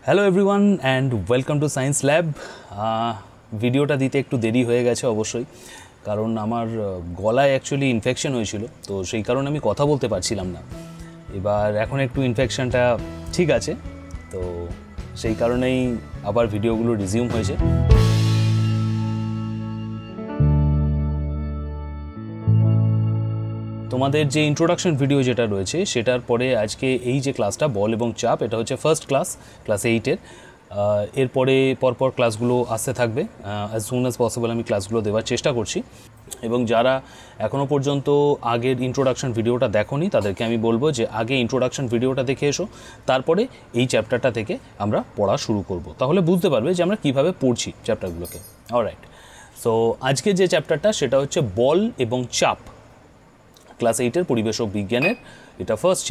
Hello everyone and welcome to science lab. ভিডিওটা দিতে একটু দেরি হয়ে গেছে অবশ্যই, কারণ আমার গলায় অ্যাকচুয়ালি ইনফেকশন হয়েছিল, তো সেই কারণে আমি কথা বলতে পারছিলাম না। এবার এখন একটু ইনফেকশনটা ঠিক আছে, তো সেই কারণেই আবার ভিডিওগুলো রিজিউম হয়েছে। তোমাদের যে ইন্ট্রোডাকশন ভিডিও যেটা রয়েছে সেটার পরে আজকে এই যে ক্লাসটা বল এবং চাপ, এটা হচ্ছে ফার্স্ট ক্লাস 8-এর। এরপরে পরপর ক্লাসগুলো আসতে থাকবে, অ্যাজ সুন অ্যাজ পসিবল আমি ক্লাসগুলো দেওয়ার চেষ্টা করছি। এবং যারা এখনও পর্যন্ত আগের ইন্ট্রোডাকশন ভিডিওটা দেখোনি তাদেরকে আমি বলবো যে আগে ইন্ট্রোডাকশন ভিডিওটা দেখে এসো, তারপরে এই চ্যাপ্টারটা থেকে আমরা পড়া শুরু করব, তাহলে বুঝতে পারবে যে আমরা কীভাবে পড়ছি চ্যাপ্টারগুলোকে। অলরাইট, সো আজকে যে চ্যাপ্টারটা সেটা হচ্ছে বল এবং চাপ, ক্লাস 8-এর পরিবেশক বিজ্ঞানের এটা ফার্স্ট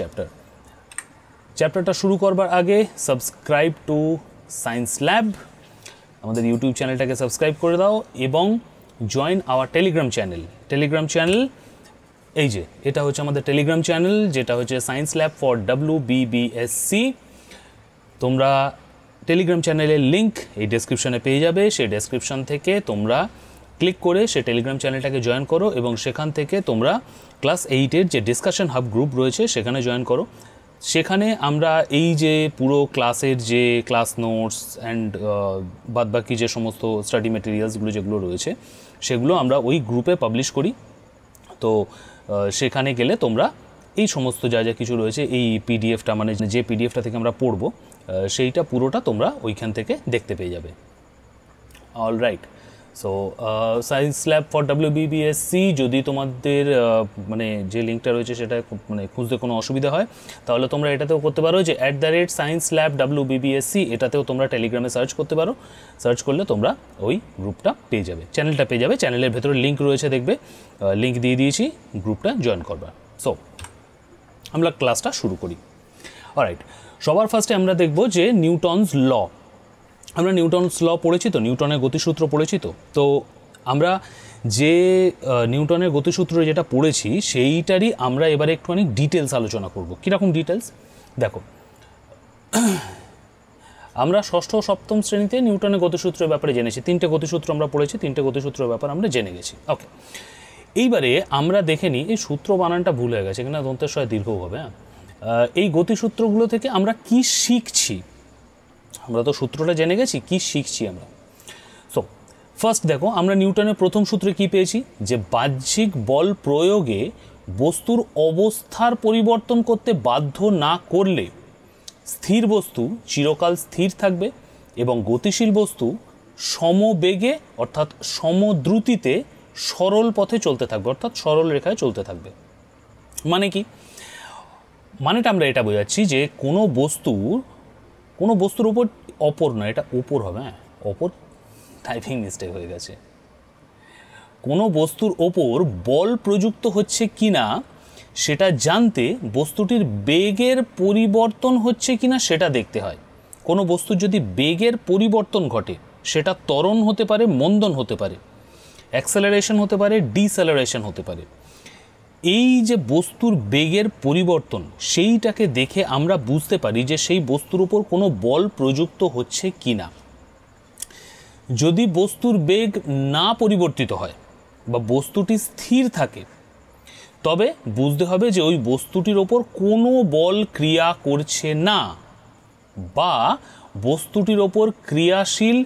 চ্যাপ্টারটা শুরু করবার আগে সাবস্ক্রাইব টু সায়েন্স ল্যাব, আমাদের ইউটিউব চ্যানেলটাকে সাবস্ক্রাইব করে দাও এবং জয়েন আওয়ার টেলিগ্রাম চ্যানেল। এই যে এটা হচ্ছে আমাদের টেলিগ্রাম চ্যানেল, যেটা হচ্ছে সায়েন্স ল্যাব ফর WBBSC। তোমরা টেলিগ্রাম চ্যানেলের লিঙ্ক এই ডেসক্রিপশনে পেয়ে যাবে, সেই ডেসক্রিপশন থেকে তোমরা ক্লিক করে সে টেলিগ্রাম চ্যানেলটাকে জয়েন করো এবং সেখান থেকে তোমরা ক্লাস 8-এর যে ডিসকাশন হাব গ্রুপ রয়েছে সেখানে জয়েন করো। সেখানে আমরা এই যে পুরো ক্লাসের যে ক্লাস নোটস অ্যান্ড বাদবাকি যে সমস্ত স্টাডি ম্যাটেরিয়ালসগুলো যেগুলো রয়েছে সেগুলো আমরা ওই গ্রুপে পাবলিশ করি। তো সেখানে গেলে তোমরা এই সমস্ত যা যা কিছু রয়েছে, এই পিডিএফটা মানে যে পিডিএফটা থেকে আমরা পড়বো সেইটা পুরোটা তোমরা ওইখান থেকে দেখতে পেয়ে যাবে। Alright, so science lab for WBBSC যদি তোমাদের মানে যে লিঙ্কটা রয়েছে সেটা মানে খুঁজতে কোনো অসুবিধা হয় তাহলে তোমরা এটাতেও করতে পারো যে @ScienceLab WBBSC, এটাতেও তোমরা টেলিগ্রামে সার্চ করতে পারো। সার্চ করলে তোমরা ওই গ্রুপটা পেয়ে যাবে, চ্যানেলটা পেয়ে যাবে। চ্যানেলের ভেতরে লিঙ্ক রয়েছে, দেখবে লিঙ্ক দিয়ে দিয়েছি, গ্রুপটা জয়েন করবা। সো আমরা ক্লাসটা শুরু করি। অলরাইট, সবার ফার্স্টে আমরা দেখব যে নিউটনস ল। আমরা নিউটনস ল পড়েছি তো, নিউটনের গতিসূত্র পড়েছি তো আমরা যে নিউটনের গতিসূত্র যেটা পড়েছি সেইটারই আমরা এবারে একটুখানি ডিটেলস আলোচনা করব। কীরকম ডিটেলস দেখো, আমরা ষষ্ঠ ও সপ্তম শ্রেণীতে নিউটনের গতিসূত্রের ব্যাপারে জেনেছি, 3টে গতিসূত্র আমরা পড়েছি, 3টে গতিসূত্রের ব্যাপারে আমরা জেনে গেছি। ওকে, এইবারে আমরা দেখে নিই, এই সূত্র বানানটা ভুল হয়ে গেছে কিনা, দন্তের সয় দীর্ঘ হবে। এই গতিসূত্রগুলো থেকে আমরা কি শিখছি, আমরা তো সূত্রটা জেনে গেছি, কি শিখছি আমরা। সো ফার্স্ট দেখো, আমরা নিউটনের প্রথম সূত্রে কি পেয়েছি, যে বাহ্যিক বল প্রয়োগে বস্তুর অবস্থার পরিবর্তন করতে বাধ্য না করলে স্থির বস্তু চিরকাল স্থির থাকবে এবং গতিশীল বস্তু সমবেগে অর্থাৎ সমদ্রুতিতে সরল পথে চলতে থাকবে, অর্থাৎ সরল রেখায় চলতে থাকবে। মানে কি, মানেটা আমরা এটা বোঝাচ্ছি যে কোনো বস্তুর উপর অপর না, এটা উপর হবে, হ্যাঁ অপর, টাইপিং মিস্টেক হয়ে গেছে। কোনো বস্তুর ওপর বল প্রযুক্ত হচ্ছে কিনা সেটা জানতে বস্তুটির বেগের পরিবর্তন হচ্ছে কিনা সেটা দেখতে হয়। কোনো বস্তুর যদি বেগের পরিবর্তন ঘটে, সেটা ত্বরণ হতে পারে, মন্দন হতে পারে, অ্যাক্সেলারেশন হতে পারে, ডিসেলারেশন হতে পারে। এই যে বস্তুর বেগের পরিবর্তন, সেইটাকে দেখে আমরা বুঝতে পারি যে সেই বস্তুর উপর কোনো বল প্রযুক্ত হচ্ছে কিনা। যদি বস্তুর বেগ না পরিবর্তিত হয় বা বস্তুটি স্থির থাকে, তবে বুঝতে হবে যে ওই বস্তুটির ওপর কোনো বল ক্রিয়া করছে না, বা বস্তুটির ওপর ক্রিয়াশীল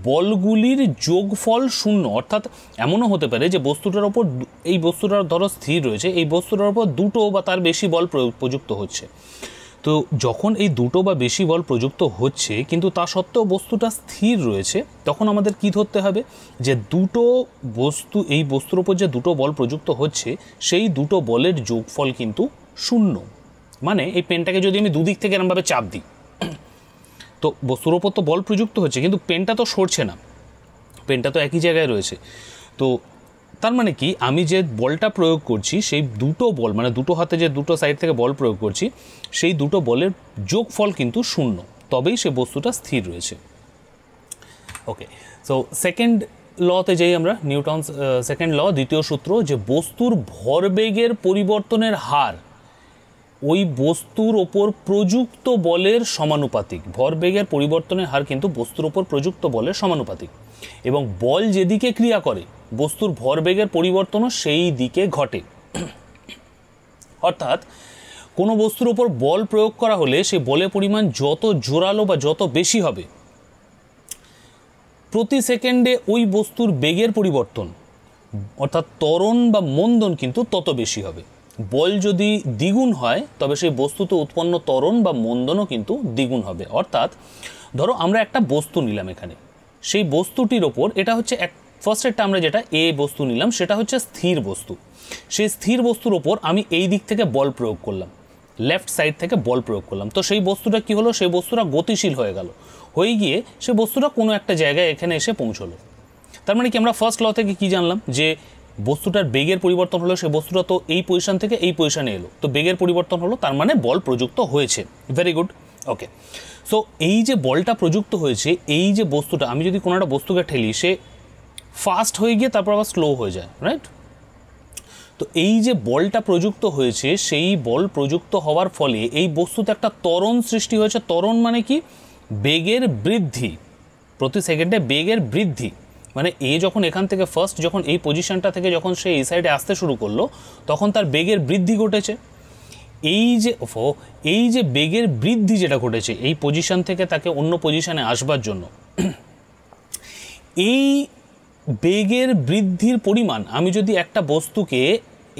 বলগুলির যোগফল শূন্য। অর্থাৎ এমনও হতে পারে যে বস্তুটার ওপর, এই বস্তুটার ধরো স্থির রয়েছে, এই বস্তুটার ওপর দুটো বা তার বেশি বল প্রযুক্ত হচ্ছে। তো যখন এই দুটো বা বেশি বল প্রযুক্ত হচ্ছে কিন্তু তা সত্ত্বেও বস্তুটা স্থির রয়েছে, তখন আমাদের কি ধরতে হবে, যে দুটো বস্তু, এই বস্তুর ওপর যে দুটো বল প্রযুক্ত হচ্ছে সেই দুটো বলের যোগফল কিন্তু শূন্য। মানে এই পেনটাকে যদি আমি দুদিক থেকে এরমভাবে চাপ দিই, তো বস্তুর ওপর তো বল প্রযুক্ত হচ্ছে কিন্তু পেনটা তো সরছে না, পেনটা তো একই জায়গায় রয়েছে। তো তার মানে কি, আমি যে বলটা প্রয়োগ করছি সেই দুটো বল, মানে দুটো হাতে যে দুটো সাইড থেকে বল প্রয়োগ করছি সেই দুটো বলের যোগফল কিন্তু শূন্য, তবেই সে বস্তুটা স্থির রয়েছে। ওকে, সো সেকেন্ড লতে যাই আমরা, নিউটনস সেকেন্ড ল, দ্বিতীয় সূত্র, যে বস্তুর ভরবেগের পরিবর্তনের হার ওই বস্তুর ওপর প্রযুক্ত বলের সমানুপাতিক। ভরবেগের পরিবর্তনের হার কিন্তু বস্তুর ওপর প্রযুক্ত বলের সমানুপাতিক, এবং বল যেদিকে ক্রিয়া করে বস্তুর ভরবেগের পরিবর্তনও সেই দিকে ঘটে। অর্থাৎ কোনো বস্তুর ওপর বল প্রয়োগ করা হলে সেই বলের পরিমাণ যত জোরালো বা যত বেশি হবে, প্রতি সেকেন্ডে ওই বস্তুর বেগের পরিবর্তন অর্থাৎ ত্বরণ বা মন্দন কিন্তু তত বেশি হবে। বল যদি দ্বিগুণ হয় তবে সেই বস্তুতে উৎপন্ন ত্বরণ বা মন্দনও কিন্তু দ্বিগুণ হবে। অর্থাৎ ধরো আমরা একটা বস্তু নিলাম, এখানে সেই বস্তুটির ওপর, এটা হচ্ছে ফার্স্টেরটা আমরা যেটা এ বস্তু নিলাম সেটা হচ্ছে স্থির বস্তু। সেই স্থির বস্তুর ওপর আমি এই দিক থেকে বল প্রয়োগ করলাম, লেফট সাইড থেকে বল প্রয়োগ করলাম, তো সেই বস্তুটা কি হলো, সেই বস্তুটা গতিশীল হয়ে গেল, হয়ে গিয়ে সে বস্তুটা কোনো একটা জায়গায় এখানে এসে পৌঁছলো। তার মানে কি আমরা ফার্স্ট ল থেকে কি জানলাম, যে বস্তুটার বেগের পরিবর্তন হলো, সে বস্তুটা তো এই পজিশন থেকে এই পজিশনে এলো, তো বেগের পরিবর্তন হলো, তার মানে বল প্রযুক্ত হয়েছে। ভেরি গুড, ওকে। সো এই যে বলটা প্রযুক্ত হয়েছে, এই যে বস্তুটা, আমি যদি কোনো একটা বস্তুকে ঠেলি, সে ফাস্ট হয়ে গিয়ে তারপর আবার স্লো হয়ে যায়, রাইট? তো এই যে বলটা প্রযুক্ত হয়েছে, সেই বল প্রযুক্ত হওয়ার ফলে এই বস্তুতে একটা ত্বরণ সৃষ্টি হয়েছে। ত্বরণ মানে কি, বেগের বৃদ্ধি, প্রতি সেকেন্ডে বেগের বৃদ্ধি। মানে এ যখন এখান থেকে ফার্স্ট যখন এই পজিশনটা থেকে যখন সে এই সাইডে আসতে শুরু করলো, তখন তার বেগের বৃদ্ধি ঘটেছে। এই যে বেগের বৃদ্ধি যেটা ঘটেছে এই পজিশন থেকে তাকে অন্য পজিশনে আসবার জন্য, এই বেগের বৃদ্ধির পরিমাণ, আমি যদি একটা বস্তুকে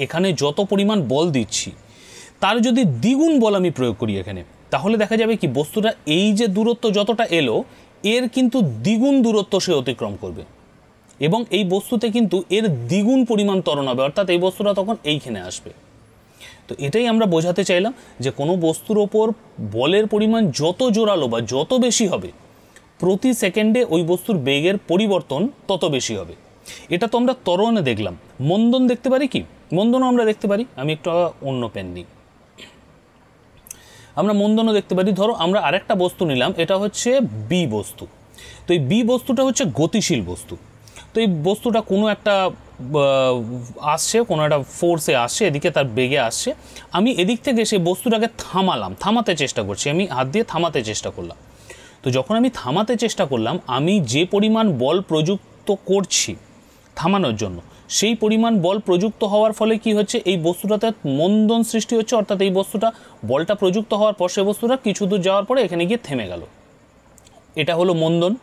এখানে যত পরিমাণ বল দিচ্ছি তার যদি দ্বিগুণ বল আমি প্রয়োগ করি এখানে, তাহলে দেখা যাবে কি বস্তুটা এই যে দূরত্ব যতটা এলো এর কিন্তু দ্বিগুণ দূরত্ব সে অতিক্রম করবে, এবং এই বস্তুতে কিন্তু এর দ্বিগুণ পরিমাণ ত্বরণ হবে, অর্থাৎ এই বস্তুটা তখন এইখানে আসবে। তো এটাই আমরা বোঝাতে চাইলাম যে কোনো বস্তুর ওপর বলের পরিমাণ যত জোরালো বা যত বেশি হবে, প্রতি সেকেন্ডে ওই বস্তুর বেগের পরিবর্তন তত বেশি হবে। এটা তো আমরা ত্বরণে দেখলাম। মন্দন দেখতে পারি কি, মন্দনও আমরা দেখতে পারি। আমি একটু অন্য পেন নিই, আমরা মন্দনও দেখতে পারি। ধরো আমরা আরেকটা বস্তু নিলাম, এটা হচ্ছে বি বস্তু। তো এই বি বস্তুটা হচ্ছে গতিশীল বস্তু। তো এই বস্তুটা কোনো একটা আসছে, কোনো একটা ফোর্সে আসছে, এদিকে তার বেগে আসছে, আমি এদিক থেকে সেই বস্তুটাকে থামাতে চেষ্টা করছি, আমি হাত দিয়ে থামাতে চেষ্টা করলাম। তো যখন আমি থামাতে চেষ্টা করলাম, আমি যে পরিমাণ বল প্রযুক্ত করছি থামানোর জন্য, সেই পরিমাণ বল প্রযুক্ত হওয়ার ফলে কি হচ্ছে, এই বস্তুটাতে মন্দন সৃষ্টি হচ্ছে, অর্থাৎ এই বস্তুটা বলটা প্রযুক্ত হওয়ার পর সে বস্তুটা কিছু দূর যাওয়ার পরে এখানে গিয়ে থেমে গেল, এটা হলো মন্দন।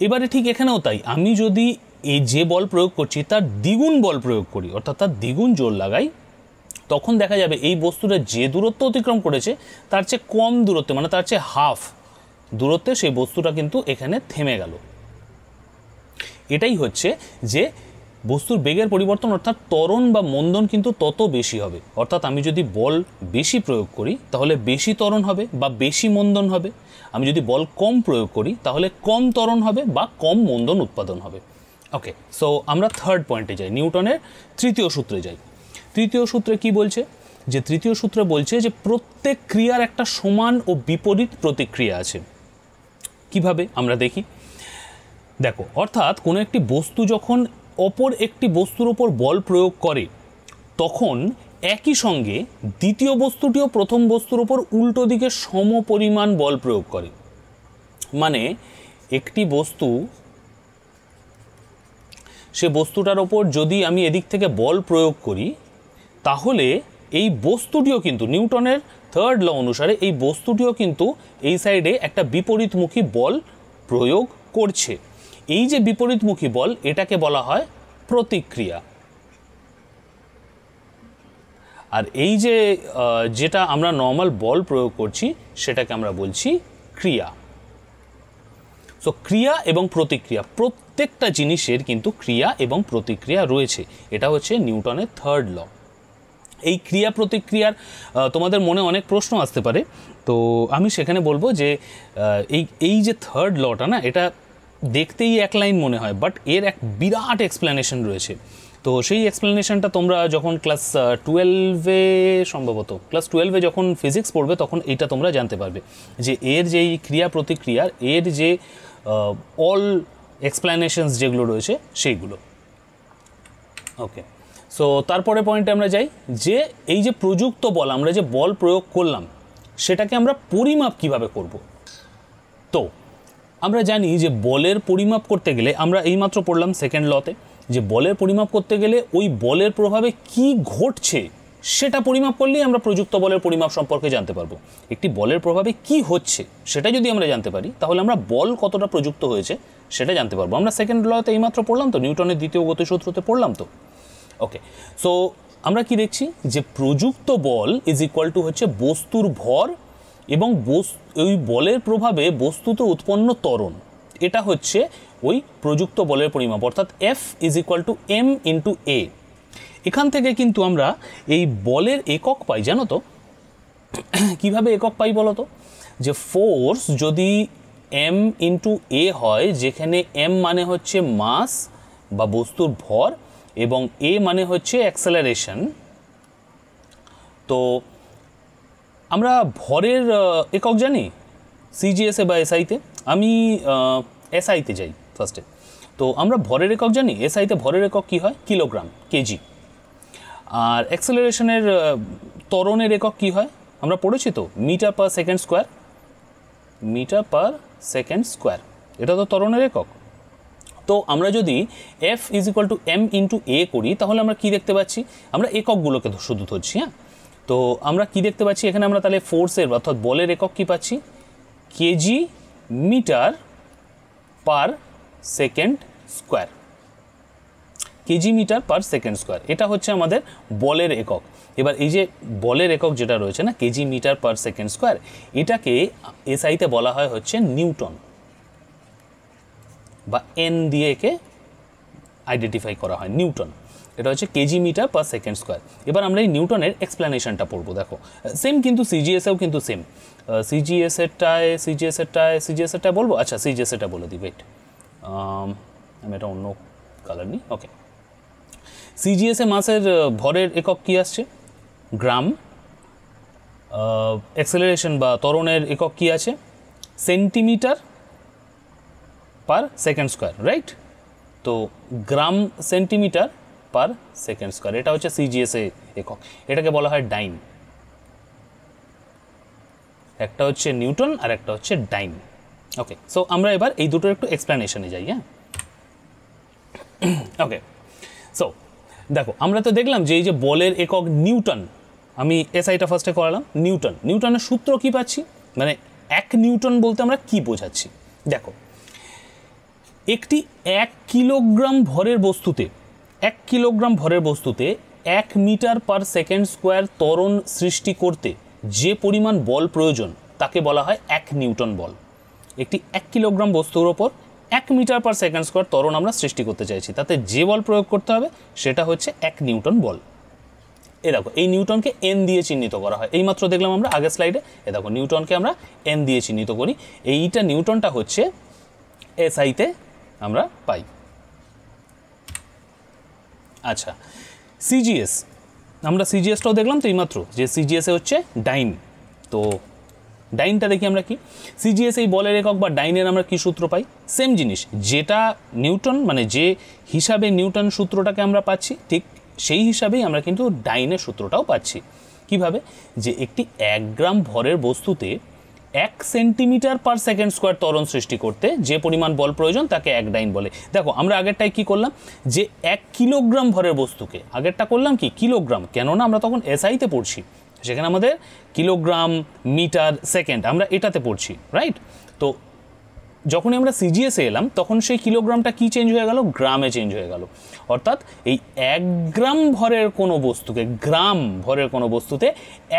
এবারে ঠিক এখানেও তাই, আমি যদি এই যে বল প্রয়োগ করছি তার দ্বিগুণ বল প্রয়োগ করি, অর্থাৎ তার দ্বিগুণ জোর লাগাই, তখন দেখা যাবে এই বস্তুটা যে দূরত্ব অতিক্রম করেছে তার চেয়ে কম দূরত্বে, মানে তার চেয়ে হাফ দূরত্বে সেই বস্তুটা কিন্তু এখানে থেমে গেল। এটাই হচ্ছে যে বস্তুর বেগের পরিবর্তন, অর্থাৎ ত্বরণ বা মন্দন কিন্তু তত বেশি হবে। অর্থাৎ আমি যদি বল বেশি প্রয়োগ করি তাহলে বেশি ত্বরণ হবে বা বেশি মন্দন হবে, আমি যদি বল কম প্রয়োগ করি তাহলে কম ত্বরণ হবে বা কম মন্দন উৎপাদন হবে। ওকে, সো আমরা থার্ড পয়েন্টে যাই, নিউটনের তৃতীয় সূত্রে যাই। তৃতীয় সূত্রে কি বলছে, যে তৃতীয় সূত্রে বলছে যে প্রত্যেক ক্রিয়ার একটা সমান ও বিপরীত প্রতিক্রিয়া আছে। কিভাবে আমরা দেখি, দেখো, অর্থাৎ কোনো একটি বস্তু যখন অপর একটি বস্তুর ওপর বল প্রয়োগ করে তখন একই সঙ্গে দ্বিতীয় বস্তুটিও প্রথম বস্তুর ওপর উল্টো দিকে সমপরিমাণ বল প্রয়োগ করে। মানে একটি বস্তু, সে বস্তুটার ওপর যদি আমি এদিক থেকে বল প্রয়োগ করি তাহলে এই বস্তুটিও কিন্তু নিউটনের থার্ড ল অনুসারে এই বস্তুটিও কিন্তু এই সাইডে একটা বিপরীতমুখী বল প্রয়োগ করছে। এই যে বিপরীতমুখী বল, এটাকে বলা হয় প্রতিক্রিয়া। আর এই যে যেটা আমরা নর্মাল বল প্রয়োগ করছি সেটাকে আমরা বলছি ক্রিয়া। সো ক্রিয়া এবং প্রতিক্রিয়া, প্রত্যেকটা জিনিসের কিন্তু ক্রিয়া এবং প্রতিক্রিয়া রয়েছে। এটা হচ্ছে নিউটনের থার্ড ল। এই ক্রিয়া প্রতিক্রিয়ার তোমাদের মনে অনেক প্রশ্ন আসতে পারে, তো আমি সেখানে বলবো যে এই যে থার্ড লটা না, এটা দেখতেই এক লাইন মনে হয়, বাট এর এক বিরাট এক্সপ্লেনেশন রয়েছে। তো সেই এক্সপ্লেনেশনটা তোমরা যখন ক্লাস 12-এ সম্ভবত ক্লাস 12-এ যখন ফিজিক্স পড়বে তখন এইটা তোমরা জানতে পারবে যে এর যেই ক্রিয়া প্রতিক্রিয়ার এর যে অল এক্সপ্লেনেশনস যেগুলো রয়েছে সেইগুলো। ওকে, সো তারপরে পয়েন্টে আমরা যাই যে এই যে প্রযুক্ত বল, আমরা যে বল প্রয়োগ করলাম সেটাকে আমরা পরিমাপ কিভাবে করব। তো আমরা জানি যে বলের পরিমাপ করতে গেলে, আমরা এইমাত্র পড়লাম সেকেন্ড লতে, যে বলের পরিমাপ করতে গেলে ওই বলের প্রভাবে কি ঘটছে সেটা পরিমাপ করলেই আমরা প্রযুক্ত বলের পরিমাপ সম্পর্কে জানতে পারবো। একটি বলের প্রভাবে কি হচ্ছে সেটা যদি আমরা জানতে পারি তাহলে আমরা বল কতটা প্রযুক্ত হয়েছে সেটা জানতে পারবো। আমরা সেকেন্ড লতে এইমাত্র পড়লাম তো, নিউটনের দ্বিতীয় গতিসূত্রতে পড়লাম তো। ওকে, সো আমরা কি দেখছি যে প্রযুক্ত বল ইজ ইকুয়াল টু হচ্ছে বস্তুর ভর এবং ওই বলের প্রভাবে বস্তুতে উৎপন্ন ত্বরণ, এটা হচ্ছে ওই প্রযুক্ত বলের পরিমাপ, অর্থাৎ F is equal to M into A। এখান থেকে কিন্তু আমরা এই বলের একক পাই, জানো তো কিভাবে একক পাই বলো তো, যে ফোর্স যদি M ইন্টু A হয়, যেখানে M মানে হচ্ছে মাস বা বস্তুর ভর এবং A মানে হচ্ছে অ্যাক্সেলারেশন। তো আমরা ভরের একক জানি সিজিএসে বা এসআইতে, আমি এসআইতে যাই ফার্স্টে। তো আমরা ভরের একক জানি, এসআইতে ভরের একক কী হয়, কিলোগ্রাম, কেজি। আর অ্যাক্সেলারেশনের ত্বরণের একক কী হয় আমরা পড়েছি তো, metre per second square, metre per second square, এটা তো ত্বরণের একক। তো আমরা যদি F is equal to M into A করি তাহলে আমরা কি দেখতে পাচ্ছি, আমরা এককগুলোকে শুধু ধরছি। হ্যাঁ, তো আমরা কি দেখতে পাচ্ছি এখানে, আমরা তাহলে ফোর্সের অর্থাৎ বলের একক কি পাচ্ছি, KG metre per second square, KG metre per second square, এটা হচ্ছে আমাদের বলের একক। এবার এই যে বলের একক যেটা রয়েছে না, KG metre per second square, এটাকে এসআইতে বলা হয় হচ্ছে নিউটন বা এন দিয়ে একে আইডেন্টিফাই করা হয়, নিউটন। এটা হচ্ছে KG metre per second square. এবার আমরা এই নিউটনের এক্সপ্লেনেশনটা পড়বো। দেখো সেম কিন্তু সিজিএসেও কিন্তু সেম, সিজিএসেরটায় বলবো, আচ্ছা সিজিএসেরটা বলে দিই, ওয়েট আমি এটা অন্য কালার নিই। ওকে, সিজিএসে মাসের ভরের একক কি আসছে, গ্রাম। অ্যাক্সেলারেশন বা ত্বরণের একক কি আছে, centimetre per second square, right. তো gram centimetre per second square, এটা হচ্ছে সিজিএসএ একক, এটাকে বলা হয় ডাইন। একটা হচ্ছে নিউটন আর একটা হচ্ছে ডাইন। ওকে, সো আমরা এবার এই দুটোর একটু এক্সপ্লেনেশনে যাই। হ্যাঁ, ওকে, সো দেখো আমরা তো দেখলাম যে এই যে বলের একক নিউটন, আমি এসআইটা ফার্স্টে করালাম, নিউটনের সূত্র কি পাচ্ছি, মানে 1 নিউটন বলতে আমরা কি বোঝাচ্ছি। দেখো একটি 1 কিলোগ্রাম ভরের বস্তুতে 1 কিলোগ্রাম ভরের বস্তুতে 1 মিটার পার সেকেন্ড স্কোয়ার ত্বরণ সৃষ্টি করতে যে পরিমাণ বল প্রয়োজন তাকে বলা হয় 1 নিউটন বল। একটি 1 কিলোগ্রাম বস্তুর ওপর 1 মিটার পার সেকেন্ড স্কোয়ার ত্বরণ আমরা সৃষ্টি করতে চাইছি, তাতে যে বল প্রয়োগ করতে হবে সেটা হচ্ছে 1 নিউটন বল। এ দেখো এই নিউটনকে এন দিয়ে চিহ্নিত করা হয়, এইমাত্র দেখলাম আমরা আগের স্লাইডে। এ দেখো নিউটনকে আমরা এন দিয়ে চিহ্নিত করি, এইটা নিউটনটা হচ্ছে এসআইতে আমরা পাই। আচ্ছা, সিজিএস, আমরা সিজিএসটাও দেখলাম তো এইমাত্র, যে সিজিএসে হচ্ছে ডাইন। তো ডাইনটা দেখি আমরা কি, সিজিএস এই বলের একক বা ডাইনের আমরা কি সূত্র পাই, সেম জিনিস, যেটা নিউটন মানে যে হিসাবে নিউটন সূত্রটাকে আমরা পাচ্ছি ঠিক সেই হিসাবেই আমরা কিন্তু ডাইনের সূত্রটাও পাচ্ছি। কিভাবে, যে একটি 1 গ্রাম ভরের বস্তুতে 1 সেন্টিমিটার পার সেকেন্ড স্কোয়ার ত্বরণ সৃষ্টি করতে যে পরিমাণ বল প্রয়োজন তাকে 1 ডাইন বলে। দেখো আমরা আগেরটাই কি করলাম, যে 1 কিলোগ্রাম ভরের বস্তুকে, আগেরটা করলাম কি কিলোগ্রাম, কেননা আমরা তখন এসআইতে পড়ছি, সেখানে আমাদের কিলোগ্রাম মিটার সেকেন্ড আমরা এটাতে পড়ছি, রাইট। তো যখনই আমরা সিজিএসে এলাম তখন সেই কিলোগ্রামটা কি চেঞ্জ হয়ে গেল, গ্রামে চেঞ্জ হয়ে গেল। অর্থাৎ এই 1 গ্রাম ভরের কোনো বস্তুকে, গ্রাম ভরের কোনো বস্তুতে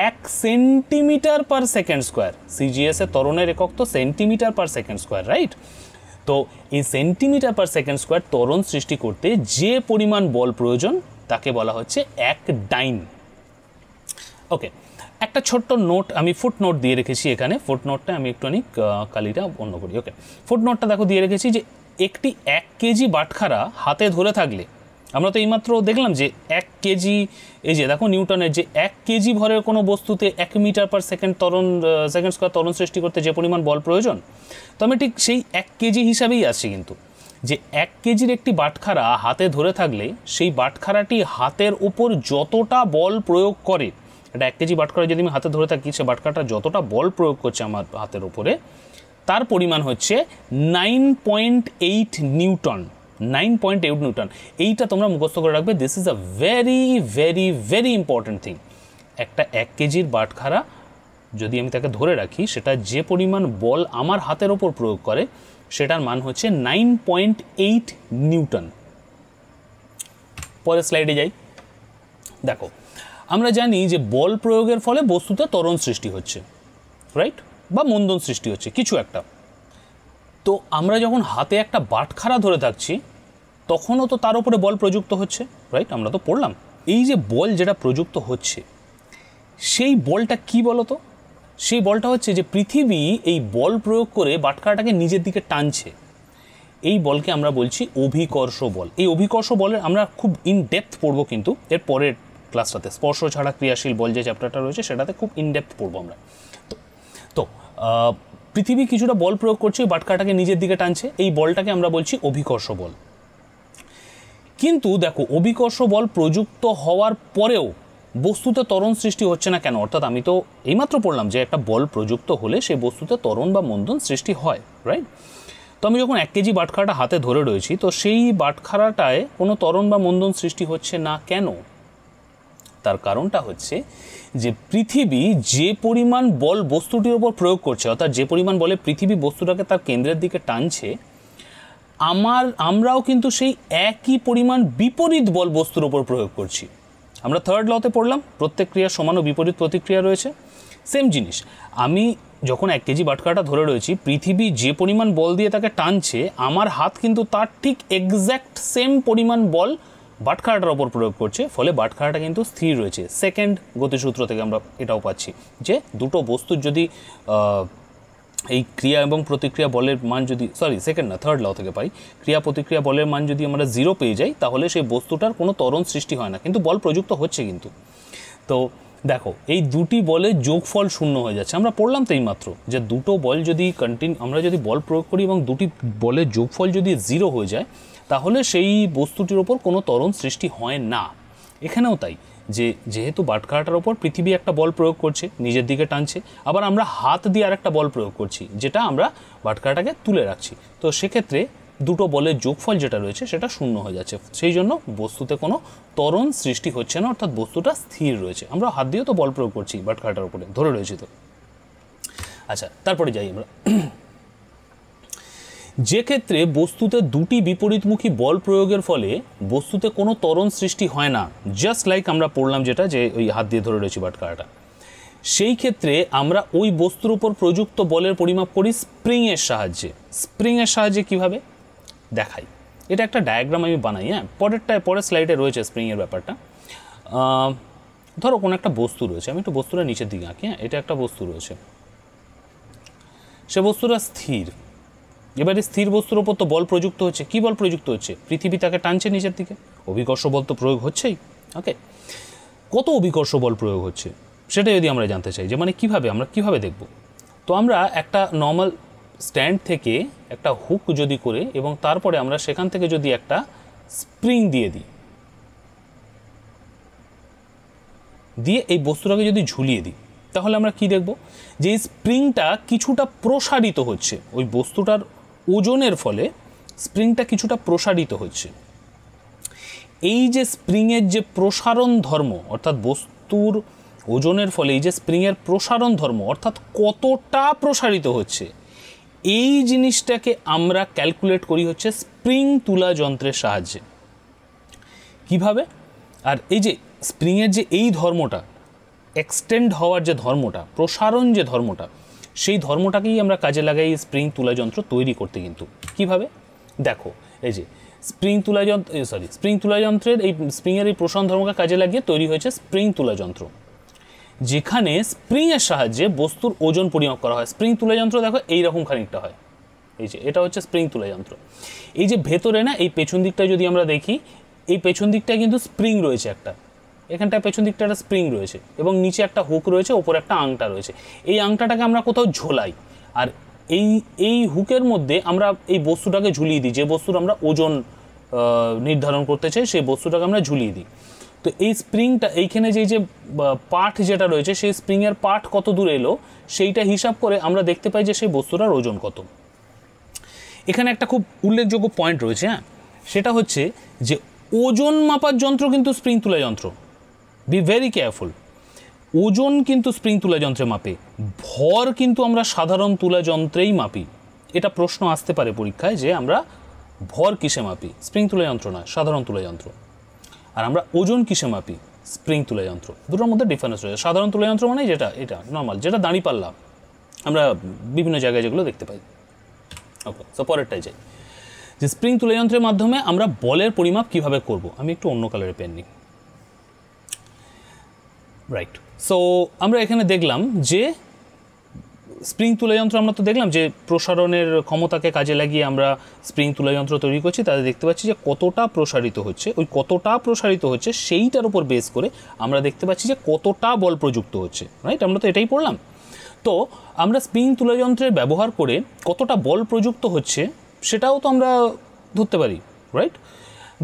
1 সেন্টিমিটার পার সেকেন্ড স্কোয়ার, সিজিএসে ত্বরণের একক তো centimetre per second square, right. তো এই সেন্টিমিটার পার সেকেন্ড স্কোয়ার ত্বরণ সৃষ্টি করতে যে পরিমাণ বল প্রয়োজন তাকে বলা হচ্ছে 1 ডাইন। ওকে, একটা ছোট্ট নোট আমি ফুট নোট দিয়ে রেখেছি এখানে, ফুট নোটটা আমি একটুখানি কালিটা অন্য করি। ওকে, ফুট নোটটা দেখো দিয়ে রেখেছি, যে একটি 1 কেজি বাটখারা হাতে ধরে থাকলে, আমরা তো এইমাত্র দেখলাম যে 1 কেজি, এই যে দেখো নিউটনের যে 1 কেজি ভরের কোনো বস্তুতে 1 মিটার পার সেকেন্ড স্কোয়ার ত্বরণ সৃষ্টি করতে যে পরিমাণ বল প্রয়োজন, তো আমি ঠিক সেই 1 কেজি হিসাবেই আসছি। কিন্তু যে 1 কেজির একটি বাটখারা হাতে ধরে থাকলে সেই বাটখারাটি হাতের উপর যতটা বল প্রয়োগ করে, এটা 1 কেজি বাটখারা যদি আমি হাতে ধরে থাকি, সে বাটখারাটা যতটা বল প্রয়োগ করছে আমার হাতের উপরে, তার পরিমাণ হচ্ছে 9.8 নিউটন। 9.8 নিউটন। এইটা তোমরা মুখস্থ করে রাখবে। This is a very very very important thing. একটা 1 কেজির বাটখারা যদি আমি তাকে ধরে রাখি, সেটা যে পরিমাণ বল আমার হাতের ওপর প্রয়োগ করে সেটার মান হচ্ছে 9.8 নিউটন। পরের স্লাইডে যাই। দেখো, আমরা জানি যে বল প্রয়োগের ফলে বস্তুতে ত্বরণ সৃষ্টি হচ্ছে, রাইট, বা মন্দন সৃষ্টি হচ্ছে কিছু একটা। তো আমরা যখন হাতে একটা বাটখারা ধরে থাকছি তখনও তো তার উপরে বল প্রযুক্ত হচ্ছে, রাইট, আমরা তো পড়লাম। এই যে বল যেটা প্রযুক্ত হচ্ছে, সেই বলটা কি বলতো? সেই বলটা হচ্ছে যে পৃথিবী এই বল প্রয়োগ করে বাটখারাটাকে নিজের দিকে টানছে। এই বলকে আমরা বলছি অভিকর্ষ বল। এই অভিকর্ষ বলের আমরা খুব ইন ডেপথ পড়বো কিন্তু এর পরের ক্লাসটাতে। স্পর্শ ছাড়া ক্রিয়াশীল বল যে চ্যাপ্টারটা রয়েছে সেটাতে খুব ইন ডেপথ পড়বো আমরা। তো পৃথিবী কিছুটা বল প্রয়োগ করছে, বাটখারাটাকে নিজের দিকে টানছে, এই বলটাকে আমরা বলছি অভিকর্ষ বল। কিন্তু দেখো, অভিকর্ষ বল প্রযুক্ত হওয়ার পরেও বস্তুতে ত্বরণ সৃষ্টি হচ্ছে না কেন? অর্থাৎ আমি তো এইমাত্র পড়লাম যে একটা বল প্রযুক্ত হলে সেই বস্তুতে ত্বরণ বা মন্দন সৃষ্টি হয়, রাইট? তো আমি যখন 1 কেজি বাটখারাটা হাতে ধরে রয়েছি, তো সেই বাটখারাটায় কোনো ত্বরণ বা মন্দন সৃষ্টি হচ্ছে না কেন? তার কারণটা হচ্ছে যে পৃথিবী যে পরিমাণ বল বস্তুটির উপর প্রয়োগ করছে, অর্থাৎ যে পরিমাণ বলে পৃথিবী বস্তুটাকে তার কেন্দ্রের দিকে টানছে, আমরাও কিন্তু সেই একই পরিমাণ বিপরীত বল বস্তুর উপর প্রয়োগ করছি। আমরা 3rd লতে পড়লাম, প্রত্যেক ক্রিয়ার সমান ও বিপরীত প্রতিক্রিয়া রয়েছে। সেম জিনিস, আমি যখন 1 কেজি বাটখারাটা ধরে রয়েছি, পৃথিবী যে পরিমাণ বল দিয়ে তাকে টানছে, আমার হাত কিন্তু তার ঠিক এক্স্যাক্ট সেম পরিমাণ বল বাটখারাটার ওপর প্রয়োগ করছে, ফলে বাটখারাটা কিন্তু স্থির রয়েছে। সেকেন্ড গতিসূত্র থেকে আমরা এটাও পাচ্ছি যে দুটো বস্তুর যদি এই ক্রিয়া এবং প্রতিক্রিয়া বলের মান যদি, সেকেন্ড না 3rd ল থেকে পাই, ক্রিয়া প্রতিক্রিয়া বলের মান যদি আমরা 0 পেয়ে যাই, তাহলে সেই বস্তুটার কোনো ত্বরণ সৃষ্টি হয় না, কিন্তু বল প্রযুক্ত হচ্ছে কিন্তু। তো দেখো, এই দুটি বলের যোগফল 0 হয়ে যাচ্ছে। আমরা পড়লাম তো এইমাত্র যে দুটো বল যদি আমরা যদি বল প্রয়োগ করি এবং দুটি বলের যোগফল যদি 0 হয়ে যায়, তাহলে সেই বস্তুটির ওপর কোনো ত্বরণ সৃষ্টি হয় না। এখানেও তাই, যে যেহেতু বাটখারাটার ওপর পৃথিবী একটা বল প্রয়োগ করছে, নিজের দিকে টানছে, আবার আমরা হাত দিয়ে আরেকটা বল প্রয়োগ করছি, যেটা আমরা বাটখারাটাকে তুলে রাখছি। তো সেক্ষেত্রে দুটো বলের যোগফল যেটা রয়েছে সেটা 0 হয়ে যাচ্ছে। সেই জন্য বস্তুতে কোনো ত্বরণ সৃষ্টি হচ্ছে না, অর্থাৎ বস্তুটা স্থির রয়েছে। আমরা হাত দিয়েও তো বল প্রয়োগ করছি, বাটখারাটার উপরে ধরে রয়েছি তো। আচ্ছা, তারপরে যাই আমরা। যে ক্ষেত্রে বস্তুতে দুটি বিপরীতমুখী বল প্রয়োগের ফলে বস্তুতে কোনো ত্বরণ সৃষ্টি হয় না, জাস্ট লাইক আমরা পড়লাম যেটা, যে ওই হাত দিয়ে ধরে রয়েছি বাটখারাটা, সেই ক্ষেত্রে আমরা ওই বস্তুর উপর প্রযুক্ত বলের পরিমাপ করি স্প্রিংয়ের সাহায্যে। স্প্রিংয়ের সাহায্যে কিভাবে দেখাই, এটা একটা ডায়াগ্রাম আমি বানাই। হ্যাঁ, পরের স্লাইডে রয়েছে স্প্রিংয়ের ব্যাপারটা। ধরো কোনো একটা বস্তু রয়েছে, আমি একটু বস্তুটা নিচের দিকে আঁকি। হ্যাঁ, এটা একটা বস্তু রয়েছে, সে বস্তুটা স্থির। এবারে স্থির বস্তুর ওপর তো বল প্রযুক্ত হচ্ছে। কি বল প্রযুক্ত হচ্ছে? পৃথিবী তাকে টানছে নিচের দিকে, অভিকর্ষ বল তো প্রয়োগ হচ্ছেই। ওকে, কত অভিকর্ষ বল প্রয়োগ হচ্ছে সেটা যদি আমরা জানতে চাই, যে মানে আমরা কিভাবে দেখব, তো আমরা একটা নর্মাল স্ট্যান্ড থেকে একটা হুক যদি করে এবং তারপরে আমরা সেখান থেকে যদি একটা স্প্রিং দিয়ে এই বস্তুটাকে যদি ঝুলিয়ে দিই, তাহলে আমরা কি দেখব, যে এই স্প্রিংটা কিছুটা প্রসারিত হচ্ছে। ওই বস্তুটার ওজনের ফলে স্প্রিংটা কিছুটা প্রসারিত হচ্ছে। এই যে স্প্রিংয়ের যে প্রসারণ ধর্ম, অর্থাৎ বস্তুর ওজনের ফলে এই যে স্প্রিংয়ের প্রসারণ ধর্ম, অর্থাৎ কতটা প্রসারিত হচ্ছে, এই জিনিসটাকে আমরা ক্যালকুলেট করি হচ্ছে স্প্রিং তুলা যন্ত্রের সাহায্যে। কিভাবে? আর এই যে স্প্রিংয়ের যে এই ধর্মটা, এক্সটেন্ড হওয়ার যে ধর্মটা, প্রসারণ যে ধর্মটা, সেই ধর্মটাকেই আমরা কাজে লাগাই স্প্রিং তুলা যন্ত্র তৈরি করতে। কিন্তু কিভাবে দেখো, এই যে স্প্রিং তুলা যন্ত্রের এই স্প্রিংয়ের এই প্রসারণ ধর্মকে কাজে লাগিয়ে তৈরি হয়েছে স্প্রিং তুলা যন্ত্র, যেখানে স্প্রিংয়ের সাহায্যে বস্তুর ওজন পরিমাপ করা হয়। স্প্রিং তুলা যন্ত্র দেখো এইরকম খানিকটা হয়, এই যে এটা হচ্ছে স্প্রিং তুলা যন্ত্র। এই যে ভেতরে না, এই পেছন দিকটা যদি আমরা দেখি, এই পেছন দিকটায় কিন্তু স্প্রিং রয়েছে একটা, এখানটায় পেছন দিকটা একটা স্প্রিং রয়েছে এবং নিচে একটা হুক রয়েছে, ওপরে একটা আংটা রয়েছে। এই আংটাটাকে আমরা কোথাও ঝোলাই, আর এই হুকের মধ্যে আমরা এই বস্তুটাকে ঝুলিয়ে দিই, যে বস্তুর আমরা ওজন নির্ধারণ করতে চাই সেই বস্তুটাকে আমরা ঝুলিয়ে দিই। তো এই স্প্রিংটা এইখানে যে পার্ট যেটা রয়েছে সেই স্প্রিংয়ের পার্ট কত দূর এলো সেইটা হিসাব করে আমরা দেখতে পাই যে সেই বস্তুটার ওজন কত। এখানে একটা খুব উল্লেখযোগ্য পয়েন্ট রয়েছে, হ্যাঁ, সেটা হচ্ছে যে ওজন মাপার যন্ত্র কিন্তু স্প্রিং তুলা যন্ত্র, বি ভেরি কেয়ারফুল। ওজন কিন্তু স্প্রিং তুলা যন্ত্রে মাপে, ভর কিন্তু আমরা সাধারণ তুলা যন্ত্রেই মাপি। এটা প্রশ্ন আসতে পারে পরীক্ষায় যে আমরা ভর কিসে মাপি, স্প্রিং তুলা যন্ত্র নয় সাধারণ তুলা যন্ত্র, আর আমরা ওজন কিসে মাপি, স্প্রিং তুলা যন্ত্র। দুটোর মধ্যে ডিফারেন্স রয়েছে। সাধারণ তুলা যন্ত্র মানে যেটা এটা নর্মাল, যেটা দাঁড়িপাল্লা আমরা বিভিন্ন জায়গায় যেগুলো দেখতে পাই। ওকে, সো পরেরটাই যাই, যে স্প্রিং তুলা যন্ত্রের মাধ্যমে আমরা বলের পরিমাপ কিভাবে করব। আমি একটু অন্য কালারের পেন নিই, রাইট। সো আমরা এখানে দেখলাম যে স্প্রিং তুলা যন্ত্র, আমরা তো দেখলাম যে প্রসারণের ক্ষমতাকে কাজে লাগিয়ে আমরা স্প্রিং তুলা যন্ত্র তৈরি করছি। তাদের দেখতে পাচ্ছি যে কতটা প্রসারিত হচ্ছে, ওই কতটা প্রসারিত হচ্ছে সেইটার উপর বেস করে আমরা দেখতে পাচ্ছি যে কতটা বল প্রযুক্ত হচ্ছে, রাইট। আমরা তো এটাই পড়লাম। তো আমরা স্প্রিং তুলা যন্ত্রের ব্যবহার করে কতটা বল প্রযুক্ত হচ্ছে সেটাও তো আমরা ধরতে পারি, রাইট।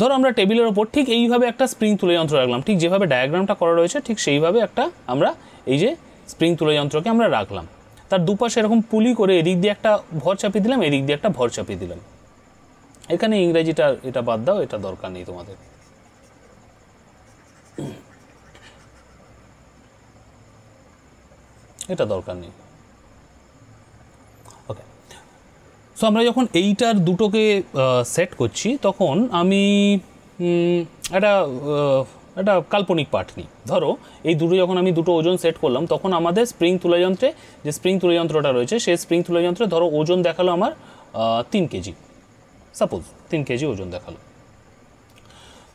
ধরো আমরা টেবিলের ওপর ঠিক এইভাবে একটা স্প্রিং তুলা যন্ত্র রাখলাম, ঠিক যেভাবে ডায়াগ্রামটা করা রয়েছে ঠিক সেইভাবে একটা আমরা এই যে স্প্রিং তুলা যন্ত্রকে আমরা রাখলাম। তার দুপাশে এরকম পুলি করে এদিক দিয়ে একটা ভর চাপিয়ে দিলাম, এদিক দিয়ে একটা ভর চাপিয়ে দিলাম। এখানে ইংরেজিটা এটা বাদ দাও, এটা দরকার নেই তোমাদের। এটা দরকার নেই। ওকে, সো আমরা যখন এইটার দুটোকে সেট করছি তখন আমি একটা কাল্পনিক পার্ট নিই। ধরো এই দুটো যখন আমি দুটো ওজন সেট করলাম তখন আমাদের স্প্রিং তুলা যন্ত্রে যে স্প্রিং তুলা যন্ত্রটা রয়েছে সেই স্প্রিং তুলা যন্ত্রে ধরো ওজন দেখালো আমার 3 কেজি, সাপোজ 3 কেজি ওজন দেখালো।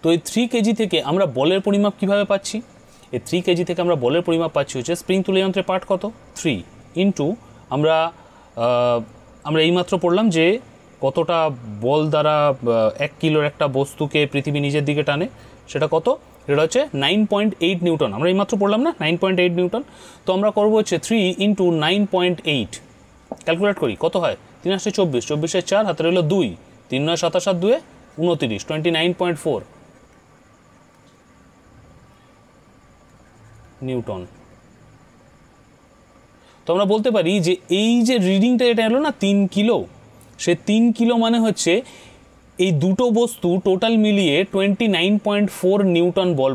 তো এই 3 কেজি থেকে আমরা বলের পরিমাপ কিভাবে পাচ্ছি? এই 3 কেজি থেকে আমরা বলের পরিমাপ পাচ্ছি হচ্ছে স্প্রিং তুলা যন্ত্রের পার্ট কত 3 ইন্টু আমরা এইমাত্র পড়লাম যে কতটা বল দ্বারা 1 কিলোর একটা বস্তুকে পৃথিবী নিজের দিকে টানে, সেটা কত, এটা হচ্ছে 9.8 নিউটন। আমরা এইমাত্র পড়লাম না 9.8 নিউটন। তো আমরা করবো হচ্ছে 3 ইন্টু 9.8, ক্যালকুলেট করি কত হয়, 3 আসছে 24, 24-এর 4 হাতে রইল 2, 3 9 27 2 29, 29.4 নিউটন। তো আমরা বলতে পারি যে এই যে রিডিংটা এটা এলো না 3 কিলো, সে 3 কিলো মানে হচ্ছে এই দুটো বস্তু টোটাল মিলিয়ে 29.4 নিউটন বল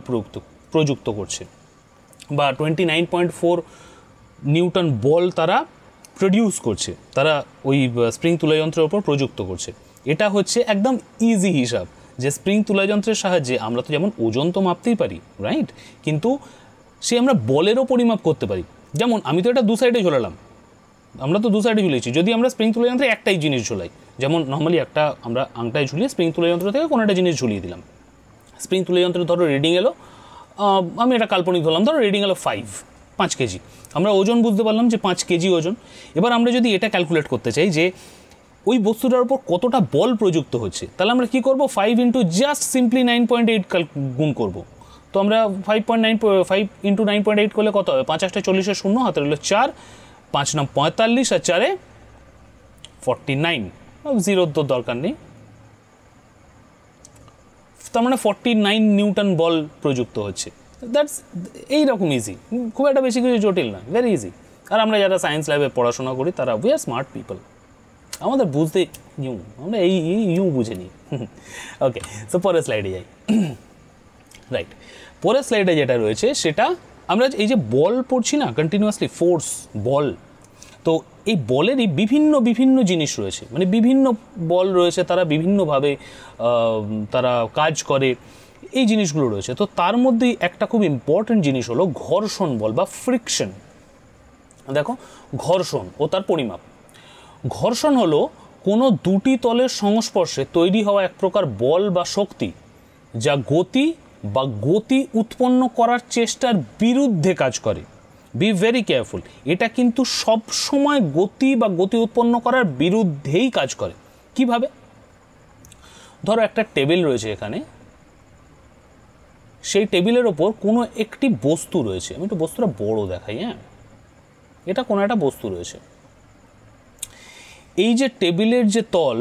প্রযুক্ত করছে, বা 29.4 নিউটন বল তারা প্রডিউস করছে, তারা ওই স্প্রিং তুলা যন্ত্রের ওপর প্রযুক্ত করছে। এটা হচ্ছে একদম ইজি হিসাব যে স্প্রিং তুলা যন্ত্রের সাহায্যে আমরা তো যেমন ওজন তো মাপতেই পারি, রাইট, কিন্তু সে আমরা বলেরও পরিমাপ করতে পারি। যেমন আমি তো এটা দু সাইডে ঝোলালাম, আমরা তো দু সাইডে ঝুলিয়েছি। যদি আমরা স্প্রিং তুলা যন্ত্রে একটাই জিনিস ঝোলাই, যেমন নর্মালি একটা আমরা আংটায় ঝুলিয়ে স্প্রিং তুলা যন্ত্র থেকে কোনো একটা জিনিস ঝুলিয়ে দিলাম, স্প্রিং তুলা যন্ত্রে ধরো রিডিং এলো, আমি এটা কাল্পনিক ধরলাম, ধরো রিডিং এলো 5 কেজি, আমরা ওজন বুঝতে পারলাম যে 5 কেজি ওজন। এবার আমরা যদি এটা ক্যালকুলেট করতে চাই যে ওই বস্তুটার উপর কতটা বল প্রযুক্ত হচ্ছে, তাহলে আমরা কী করবো, 5 ইন্টু জাস্ট সিম্পলি 9.8 গুণ করবো। তো আমরা 5 ইন্টু 9.8 করলে কত হবে, 5 8 40-এর 0 হাতে রইল 4, 5 9 45 আর 4 49, জিরোর তো দরকার নেই। তার মানে 49 নিউটন বল প্রযুক্ত হচ্ছে। দ্যাটস এইরকম ইজি, খুব একটা বেশি কিছু জটিল না, ভেরি ইজি। আর আমরা যারা সায়েন্স ল্যাবে পড়াশোনা করি তারা উই আর স্মার্ট পিপল, আমাদের বুঝতে আমরা এই বুঝে নিই। ওকে, সো পরের স্লাইডে যাই। রাইট, পরের স্লাইডে যেটা রয়েছে সেটা আমরা এই যে বল পড়ছি না কন্টিনিউয়াসলি, ফোর্স বল, তো এই বলেরই বিভিন্ন জিনিস রয়েছে, মানে বিভিন্ন বল রয়েছে, তারা বিভিন্নভাবে তারা কাজ করে, এই জিনিসগুলো রয়েছে। তো তার মধ্যেই একটা খুব ইম্পর্টেন্ট জিনিস হলো ঘর্ষণ বল বা ফ্রিকশন। দেখো, ঘর্ষণ ও তার পরিমাপ। ঘর্ষণ হলো কোনো দুটি তলের সংস্পর্শে তৈরি হওয়া এক প্রকার বল বা শক্তি যা গতি বা গতি উৎপন্ন করার চেষ্টার বিরুদ্ধে কাজ করে। বি ভেরি কেয়ারফুল, এটা কিন্তু সব সময় গতি বা গতি উৎপন্ন করার বিরুদ্ধেই কাজ করে। কিভাবে? ধরো একটা টেবিল রয়েছে এখানে, সেই টেবিলের ওপর কোনো একটি বস্তু রয়েছে, আমি একটু বস্তুটা বড় দেখাই, হ্যাঁ, এটা কোনো একটা বস্তু রয়েছে। এই যে টেবিলের যে তল,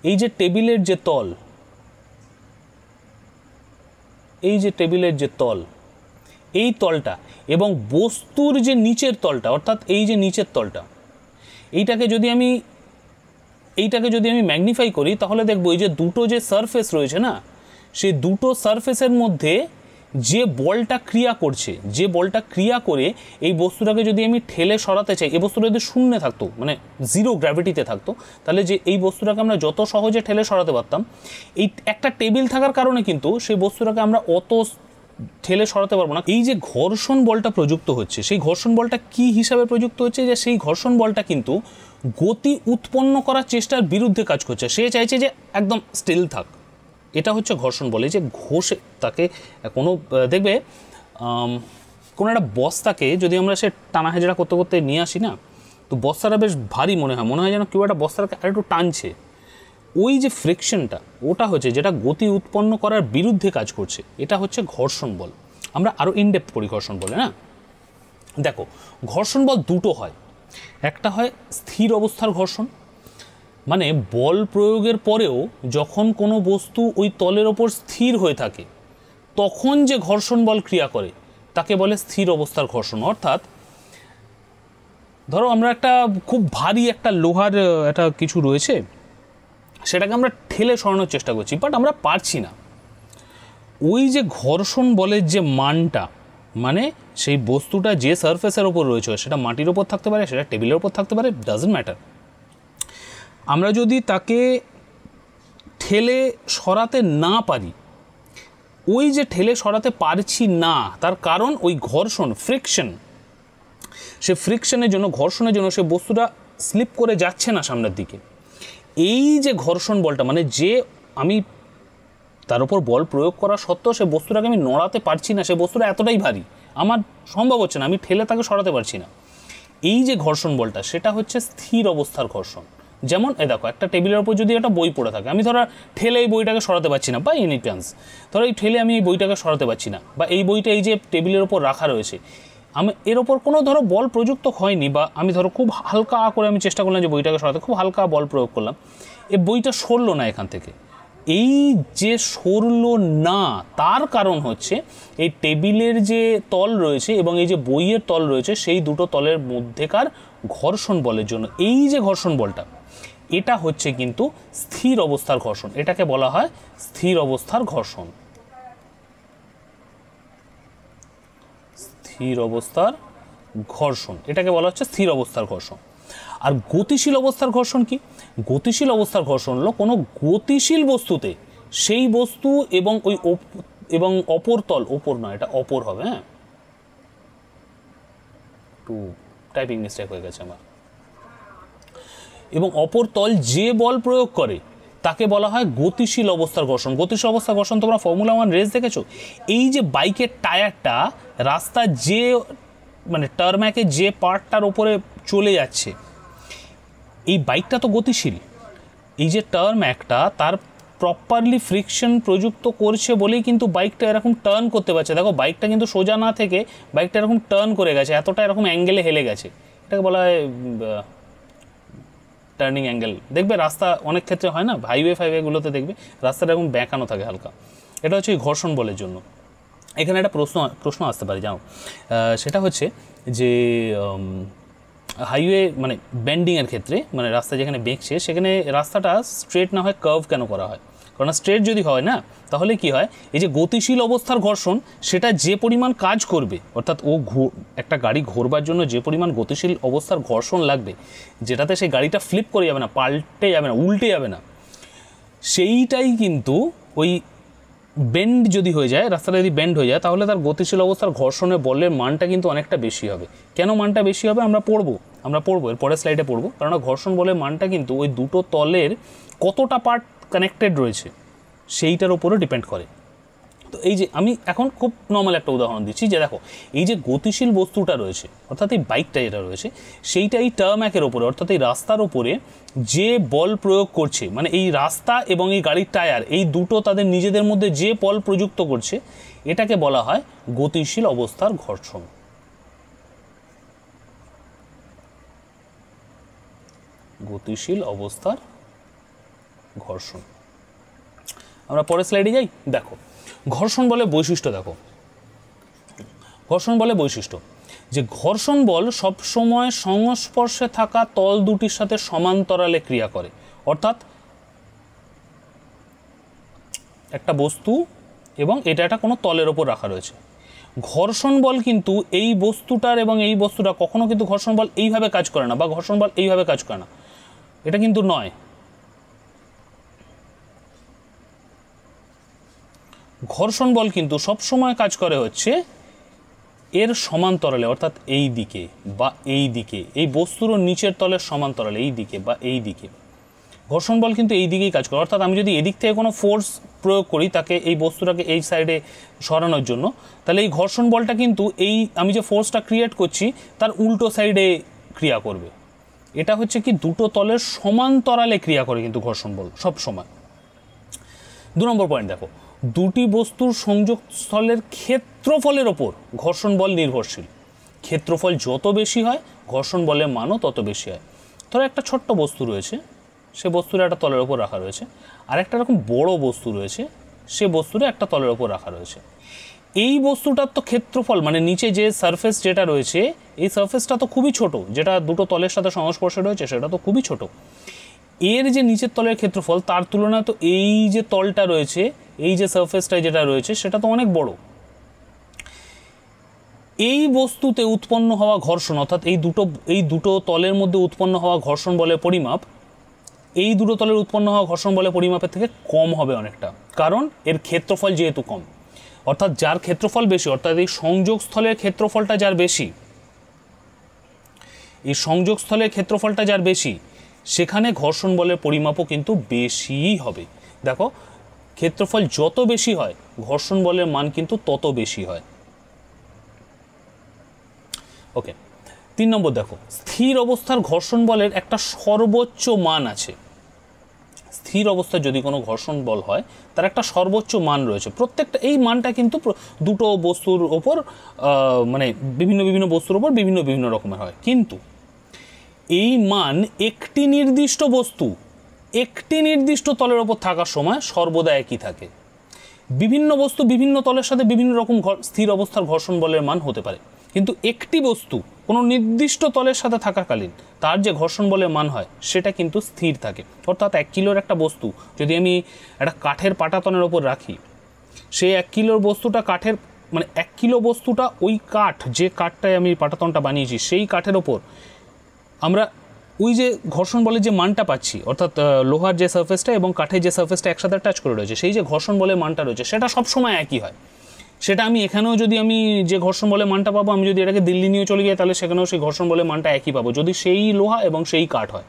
এই যে টেবিলের যে তল, এই যে টেবিলের যে তল, এই তলটা এবং বস্তুর যে নিচের তলটা, অর্থাৎ এই যে নিচের তলটা, এইটাকে যদি আমি ম্যাগনিফাই করি তাহলে দেখবো এই যে দুটো যে সারফেস রয়েছে না, সেই দুটো সারফেসের মধ্যে যে বলটা ক্রিয়া করছে, যে বলটা ক্রিয়া করে এই বস্তুটাকে যদি আমি ঠেলে সরাতে চাই, এই বস্তুটা যদি শূন্যে থাকতো, মানে জিরো গ্র্যাভিটিতে থাকতো, তাহলে যে এই বস্তুটাকে আমরা যত সহজে ঠেলে সরাতে পারতাম, এই একটা টেবিল থাকার কারণে কিন্তু সেই বস্তুটাকে আমরা অত ঠেলে সরাতে পারবো না। এই যে ঘর্ষণ বলটা প্রযুক্ত হচ্ছে, সেই ঘর্ষণ বলটা কি হিসাবে প্রযুক্ত হচ্ছে, যে সেই ঘর্ষণ বলটা কিন্তু গতি উৎপন্ন করার চেষ্টার বিরুদ্ধে কাজ করছে। সে চাইছে যে একদম স্টিল থাক, এটা হচ্ছে ঘর্ষণ বলে। যে ঘষে তাকে কোনো, দেখবে কোনো একটা বস্তাকে যদি আমরা সে টানা হেজড়া করতে করতে নিয়ে আসি না, তো বস্তাটা বেশ ভারী মনে হয় যেন কেউ একটা বস্তাটাকে আর একটু টানছে। ওই যে ফ্রিকশনটা, ওটা হচ্ছে যেটা গতি উৎপন্ন করার বিরুদ্ধে কাজ করছে, এটা হচ্ছে ঘর্ষণ বল। আমরা আরও ইনডেপথ পড়ি ঘর্ষণ বলে না। দেখো, ঘর্ষণ বল দুটো হয়। একটা হয় স্থির অবস্থার ঘর্ষণ, মানে বল প্রয়োগের পরেও যখন কোনো বস্তু ওই তলের ওপর স্থির হয়ে থাকে তখন যে ঘর্ষণ বল ক্রিয়া করে তাকে বলে স্থির অবস্থার ঘর্ষণ। অর্থাৎ ধরো আমরা একটা খুব ভারী একটা লোহার একটা কিছু রয়েছে, সেটাকে আমরা ঠেলে সরানোর চেষ্টা করছি, বাট আমরা পারছি না। ওই যে ঘর্ষণ বলের যে মানটা, মানে সেই বস্তুটা যে সারফেসের ওপর রয়েছে, সেটা মাটির ওপর থাকতে পারে, সেটা টেবিলের ওপর থাকতে পারে, ডাজন্ট ম্যাটার, আমরা যদি তাকে ঠেলে সরাতে না পারি, ওই যে ঠেলে সরাতে পারছি না তার কারণ ওই ঘর্ষণ, ফ্রিকশন। সে ফ্রিকশনের জন্য, ঘর্ষণের জন্য সে বস্তুটা স্লিপ করে যাচ্ছে না সামনের দিকে। এই যে ঘর্ষণ বলটা, মানে যে আমি তার উপর বল প্রয়োগ করা সত্ত্বেও সে বস্তুটাকে আমি নড়াতে পারছি না, সে বস্তুটা এতটাই ভারী আমার সম্ভব হচ্ছে না, আমি ঠেলে তাকে সরাতে পারছি না, এই যে ঘর্ষণ বলটা, সেটা হচ্ছে স্থির অবস্থার ঘর্ষণ। যেমন দেখো, একটা টেবিলের ওপর যদি একটা বই পড়ে থাকে, আমি ধরো ঠেলে এই বইটাকে সরাতে পারছি না, বা এনি চান্স ধরো এই ঠেলে আমি এই বইটাকে সরাতে পারছি না, বা এই বইটা এই যে টেবিলের ওপর রাখা রয়েছে, আমি এর ওপর কোনো ধরো বল প্রযুক্ত হয়নি, বা আমি ধরো খুব হালকা করে আমি চেষ্টা করলাম যে বইটাকে সরাতে, খুব হালকা বল প্রয়োগ করলাম, এই বইটা সরলো না এখান থেকে। এই যে সরলো না তার কারণ হচ্ছে এই টেবিলের যে তল রয়েছে এবং এই যে বইয়ের তল রয়েছে, সেই দুটো তলের মধ্যেকার ঘর্ষণ বলের জন্য। এই যে ঘর্ষণ বলটা, এটা হচ্ছে কিন্তু স্থির অবস্থার ঘর্ষণ, এটাকে বলা হয় স্থির অবস্থার ঘর্ষণ। স্থির অবস্থার ঘর্ষণ, এটাকে বলা হচ্ছে স্থির অবস্থার ঘর্ষণ। আর গতিশীল অবস্থার ঘর্ষণ কি? গতিশীল অবস্থার ঘর্ষণ হলো কোনো গতিশীল বস্তুতে সেই বস্তু এবং ওই এবং অপর তল, ওপর নয় এটা অপর হবে, হ্যাঁ একটু টাইপিং মিস্টেক হয়ে গেছে আমার, এবং অপর তল যে বল প্রয়োগ করে তাকে বলা হয় গতিশীল অবস্থার ঘর্ষণ। গতিশীল অবস্থার ঘর্ষণ তোমরা ফর্মুলা 1 রেস দেখেছো। এই যে বাইকের টায়ারটা রাস্তার যে মানে টারম্যাকে যে পার্টটার ওপরে চলে যাচ্ছে, এই বাইকটা তো গতিশীল, এই যে টারম্যাকটা তার প্রপারলি ফ্রিকশন প্রযুক্ত করছে বলেই কিন্তু বাইকটা এরকম টার্ন করতে পারছে। দেখো, বাইকটা কিন্তু সোজা না থেকে বাইকটা এরকম টার্ন করে গেছে, এতটা এরকম অ্যাঙ্গেলে হেলে গেছে, এটাকে বলা হয় টার্নিং অ্যাঙ্গেল। দেখবে রাস্তা অনেক ক্ষেত্রে হয় না, হাইওয়েগুলোতে দেখবে রাস্তাটা এরকম ব্যাঁকানো থাকে হালকা, এটা হচ্ছে ঘর্ষণ বলের জন্য। এখানে একটা প্রশ্ন আসতে পারে, জানো, সেটা হচ্ছে যে হাইওয়ে মানে বেন্ডিংয়ের ক্ষেত্রে, মানে রাস্তা যেখানে বেঁকছে সেখানে রাস্তাটা স্ট্রেট না হয় কার্ভ কেন করা হয়? কারণ স্ট্রেট যদি হয় না, তাহলে কি হয়, এই যে গতিশীল অবস্থার ঘর্ষণ সেটা যে পরিমাণ কাজ করবে, অর্থাৎ একটা গাড়ি ঘোরবার জন্য যে পরিমাণ গতিশীল অবস্থার ঘর্ষণ লাগবে, যেটাতে সেই গাড়িটা ফ্লিপ করে যাবে না, পাল্টে যাবে না, উল্টে যাবে না, সেইটাই কিন্তু ওই বেন্ড যদি হয়ে যায়, রাস্তাটা যদি বেন্ড হয়ে যায়, তাহলে তার গতিশীল অবস্থার ঘর্ষণের বলের মানটা কিন্তু অনেকটা বেশি হবে। কেন মানটা বেশি হবে আমরা পড়বো এর পরের স্লাইডে পড়বো। কারণ ঘর্ষণ বলের মানটা কিন্তু ওই দুটো তলের কতটা পার্ট কানেক্টেড রয়েছে সেইটার উপরে ডিপেন্ড করে। তো এই যে আমি এখন খুব নর্মাল একটা উদাহরণ দিচ্ছি, যে দেখো এই যে গতিশীল বস্তুটা রয়েছে, অর্থাৎ এই বাইকটা যেটা রয়েছে, সেইটা এই টারম্যাকের ওপরে, অর্থাৎ এই রাস্তার ওপরে যে বল প্রয়োগ করছে, মানে এই রাস্তা এবং এই গাড়ির টায়ার, এই দুটো তাদের নিজেদের মধ্যে যে বল প্রযুক্ত করছে, এটাকে বলা হয় গতিশীল অবস্থার ঘর্ষণ। গতিশীল অবস্থার ঘর্ষণ। আমরা পরের স্লাইডে যাই। দেখো ঘর্ষণ বলের বৈশিষ্ট্য, দেখো ঘর্ষণ বলের বৈশিষ্ট্য যে ঘর্ষণ বল সবসময় সংস্পর্শে থাকা তল দুটির সাথে সমান্তরালে ক্রিয়া করে। অর্থাৎ একটা বস্তু এবং এটা একটা কোনো তলের ওপর রাখা রয়েছে। ঘর্ষণ বল কিন্তু এই বস্তুটার এবং এই বস্তুটা কখনো কিন্তু ঘর্ষণ বল এইভাবে কাজ করে না, বা ঘর্ষণ বল এইভাবে কাজ করে না, এটা কিন্তু নয়। ঘর্ষণ বল কিন্তু সবসময় কাজ করে হচ্ছে এর সমান্তরালে, অর্থাৎ এই দিকে বা এই দিকে, এই বস্তুর নিচের তলের সমান্তরালে, এই দিকে বা এই দিকে। ঘর্ষণ বল কিন্তু এই দিকেই কাজ করে। অর্থাৎ আমি যদি এদিক থেকে কোনো ফোর্স প্রয়োগ করি তাকে, এই বস্তুটাকে এই সাইডে সরানোর জন্য, তাহলে এই ঘর্ষণ বলটা কিন্তু এই আমি যে ফোর্সটা ক্রিয়েট করছি তার উল্টো সাইডে ক্রিয়া করবে। এটা হচ্ছে কি দুটো তলের সমান্তরালে ক্রিয়া করে কিন্তু ঘর্ষণ বল সব সময়। 2 নম্বর পয়েন্ট দেখো, দুটি বস্তুর সংযোগস্থলের ক্ষেত্রফলের ওপর ঘর্ষণ বল নির্ভরশীল। ক্ষেত্রফল যত বেশি হয় ঘর্ষণ বলের মানও তত বেশি হয়। ধরো একটা ছোট্ট বস্তু রয়েছে, সে বস্তুটা একটা তলের ওপর রাখা রয়েছে, আর একটা এরকম বড় বস্তু রয়েছে, সে বস্তুটা একটা তলের ওপর রাখা রয়েছে। এই বস্তুটার তো ক্ষেত্রফল মানে নিচে যে সারফেস যেটা রয়েছে, এই সারফেসটা তো খুবই ছোট, যেটা দুটো তলের সাথে সংস্পর্শে রয়েছে সেটা তো খুবই ছোট। এর যে নিচের তলের ক্ষেত্রফল তার তুলনায় তো এই যে তলটা রয়েছে, এই যে সারফেসটা যেটা রয়েছে সেটা তো অনেক বড়। এই বস্তুতে উৎপন্ন হওয়া ঘর্ষণ, অর্থাৎ এই দুটো তলের মধ্যে উৎপন্ন হওয়া ঘর্ষণ বলের পরিমাপ এই দুটো তলের উৎপন্ন হওয়া ঘর্ষণ বলের পরিমাপের থেকে কম হবে অনেকটা, কারণ এর ক্ষেত্রফল যেহেতু কম। অর্থাৎ যার ক্ষেত্রফল বেশি, অর্থাৎ এই সংযোগস্থলের ক্ষেত্রফলটা যার বেশি, এই সংযোগস্থলের ক্ষেত্রফলটা যার বেশি, সেখানে ঘর্ষণ বলের পরিমাপও কিন্তু বেশিই হবে। দেখো ক্ষেত্রফল যত বেশি হয় ঘর্ষণ বলের মান কিন্তু তত বেশি হয়। ওকে, 3 নম্বর দেখো, স্থির অবস্থার ঘর্ষণ বলের একটা সর্বোচ্চ মান আছে। স্থির অবস্থায় যদি কোনো ঘর্ষণ বল হয় তার একটা সর্বোচ্চ মান রয়েছে। প্রত্যেকটা এই মানটা কিন্তু দুটো বস্তুর ওপর মানে বিভিন্ন বিভিন্ন বস্তুর ওপর বিভিন্ন বিভিন্ন রকমের হয়, কিন্তু এই মান একটি নির্দিষ্ট বস্তু একটি নির্দিষ্ট তলের ওপর থাকার সময় সর্বদা একই থাকে। বিভিন্ন বস্তু বিভিন্ন তলের সাথে বিভিন্ন রকম স্থির অবস্থার ঘর্ষণ বলের মান হতে পারে, কিন্তু একটি বস্তু কোনো নির্দিষ্ট তলের সাথে থাকাকালীন তার যে ঘর্ষণ বলের মান হয় সেটা কিন্তু স্থির থাকে। অর্থাৎ 1 কিলোর একটা বস্তু যদি আমি একটা কাঠের পাটাতনের ওপর রাখি, সেই 1 কিলোর বস্তুটা কাঠের মানে 1 কিলো বস্তুটা ওই কাঠ, যে কাঠটায় আমি পাটাতনটা বানিয়েছি সেই কাঠের ওপর আমরা ওই যে ঘর্ষণ বলের যে মানটা পাচ্ছি, অর্থাৎ লোহার যে সারফেসটা এবং কাঠের যে সারফেসটা একসাথে টাচ করে রয়েছে, সেই যে ঘর্ষণ বলের মানটা রয়েছে সেটা সবসময় একই হয়। সেটা আমি এখানেও যদি আমি যে ঘর্ষণ বলের মানটা পাবো, আমি যদি এটাকে দিল্লি নিয়ে চলে যাই তাহলে সেখানেও সেই ঘর্ষণ বলের মানটা একই পাবো, যদি সেই লোহা এবং সেই কাঠ হয়।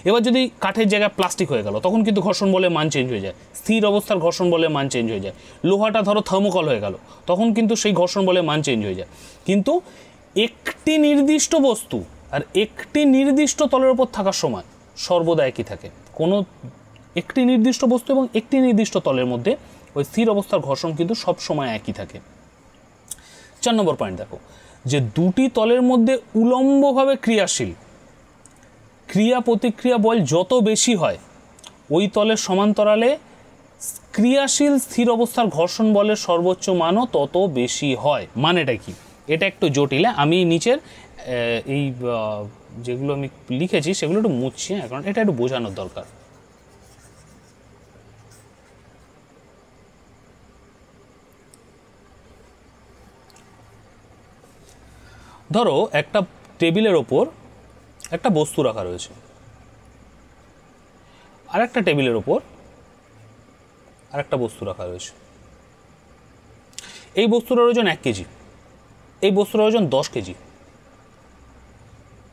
এবার যদি কাঠের জায়গায় প্লাস্টিক হয়ে গেল তখন কিন্তু ঘর্ষণ বলের মান চেঞ্জ হয়ে যায়, স্থির অবস্থার ঘর্ষণ বলের মান চেঞ্জ হয়ে যায়। লোহাটা ধরো থার্মোকল হয়ে গেল তখন কিন্তু সেই ঘর্ষণ বলের মান চেঞ্জ হয়ে যায়। কিন্তু একটি নির্দিষ্ট বস্তু আর একটি নির্দিষ্ট তলের উপর থাকার সময় সর্বদা একই থাকে। কোনো একটি নির্দিষ্ট বস্তু এবং একটি নির্দিষ্ট তলের মধ্যে ওই স্থির অবস্থার ঘর্ষণ কিন্তু সব সময় একই থাকে। 4 নম্বর পয়েন্ট দেখো, যে দুটি তলের মধ্যে উলম্বভাবে ক্রিয়াশীল ক্রিয়া প্রতিক্রিয়া বল যত বেশি হয় ওই তলের সমান্তরালে ক্রিয়াশীল স্থির অবস্থার ঘর্ষণ বলের সর্বোচ্চ মানও তত বেশি হয়। মানেটা কি? এটা একটু জটিল। আমি নিচের এই যেগুলো আমি লিখেছি সেগুলো একটু মুছছি, কারণ এটা একটু বোঝানোর দরকার। ধরো একটা টেবিলের ওপর একটা বস্তু রাখা রয়েছে, আর একটা টেবিলের ওপর আর একটা বস্তু রাখা রয়েছে। এই বস্তুটার ওজন 1 কেজি, এই বস্তুটার ওজন 10 কেজি।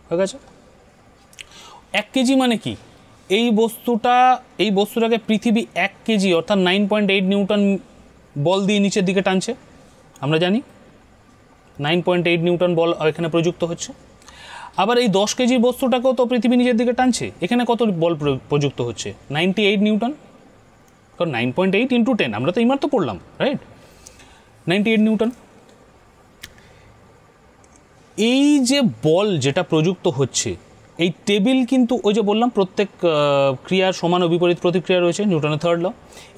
হয়ে গেছে? 1 কেজি মানে কি? এই বস্তুটাকে পৃথিবী 1 কেজি অর্থাৎ 9.8 নিউটন বল দিয়ে নিচের দিকে টানছে। আমরা জানি 9.8 নিউটন বল এখানে প্রযুক্ত হচ্ছে। আবার এই 10 কেজির বস্তুটাকেও তো পৃথিবী নিজের দিকে টানছে, এখানে কত বল প্রযুক্ত হচ্ছে? 98 নিউটন। কারণ 9.8 × 10 আমরা তো এইমাত্র পড়লাম, রাইট? 98 নিউটন। এই যে বল যেটা প্রযুক্ত হচ্ছে এই টেবিল কিন্তু ওই যে বললাম প্রত্যেক ক্রিয়ার সমান ও বিপরীত প্রতিক্রিয়া রয়েছে, নিউটনের থার্ড ল।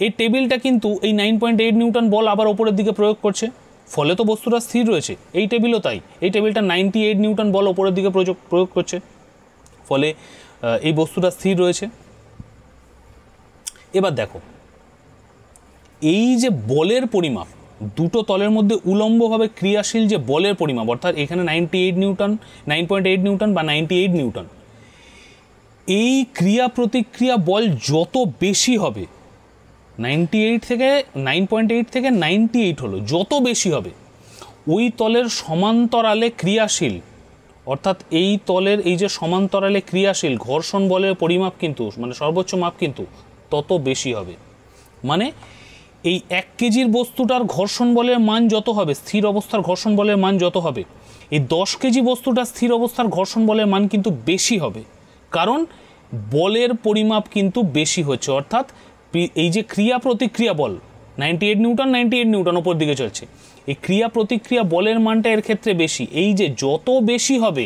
এই টেবিলটা কিন্তু এই 9.8 নিউটন বল আবার ওপরের দিকে প্রয়োগ করছে, ফলে তো বস্তুটা স্থির রয়েছে। এই টেবিলও তাই, এই টেবিলটা 98 নিউটন বল ওপরের দিকে প্রয়োগ করছে, ফলে এই বস্তুটা স্থির রয়েছে। এবার দেখো এই যে বলের পরিমাপ, দুটো তলের মধ্যে উলম্বভাবে ক্রিয়াশীল যে বলের পরিমাপ, অর্থাৎ এখানে 98 নিউটন, 9.8 নিউটন বা 98 নিউটন, এই ক্রিয়া প্রতিক্রিয়া বল যত বেশি হবে, 98 থেকে 9.8 থেকে 98 হলো, যত বেশি হবে ওই তলের সমান্তরালে ক্রিয়াশীল, অর্থাৎ এই তলের এই যে সমান্তরালে ক্রিয়াশীল ঘর্ষণ বলের পরিমাপ কিন্তু মানে সর্বোচ্চ মাপ কিন্তু তত বেশি হবে। মানে এই 1 কেজির বস্তুটার ঘর্ষণ বলের মান যত হবে, স্থির অবস্থার ঘর্ষণ বলের মান যত হবে, এই 10 কেজি বস্তুটার স্থির অবস্থার ঘর্ষণ বলের মান কিন্তু বেশি হবে, কারণ বলের পরিমাপ কিন্তু বেশি হচ্ছে। অর্থাৎ এই যে ক্রিয়া প্রতিক্রিয়া বল 98 নিউটন ওপর দিকে চলছে, এই ক্রিয়া প্রতিক্রিয়া বলের মানটা এর ক্ষেত্রে বেশি। এই যে যত বেশি হবে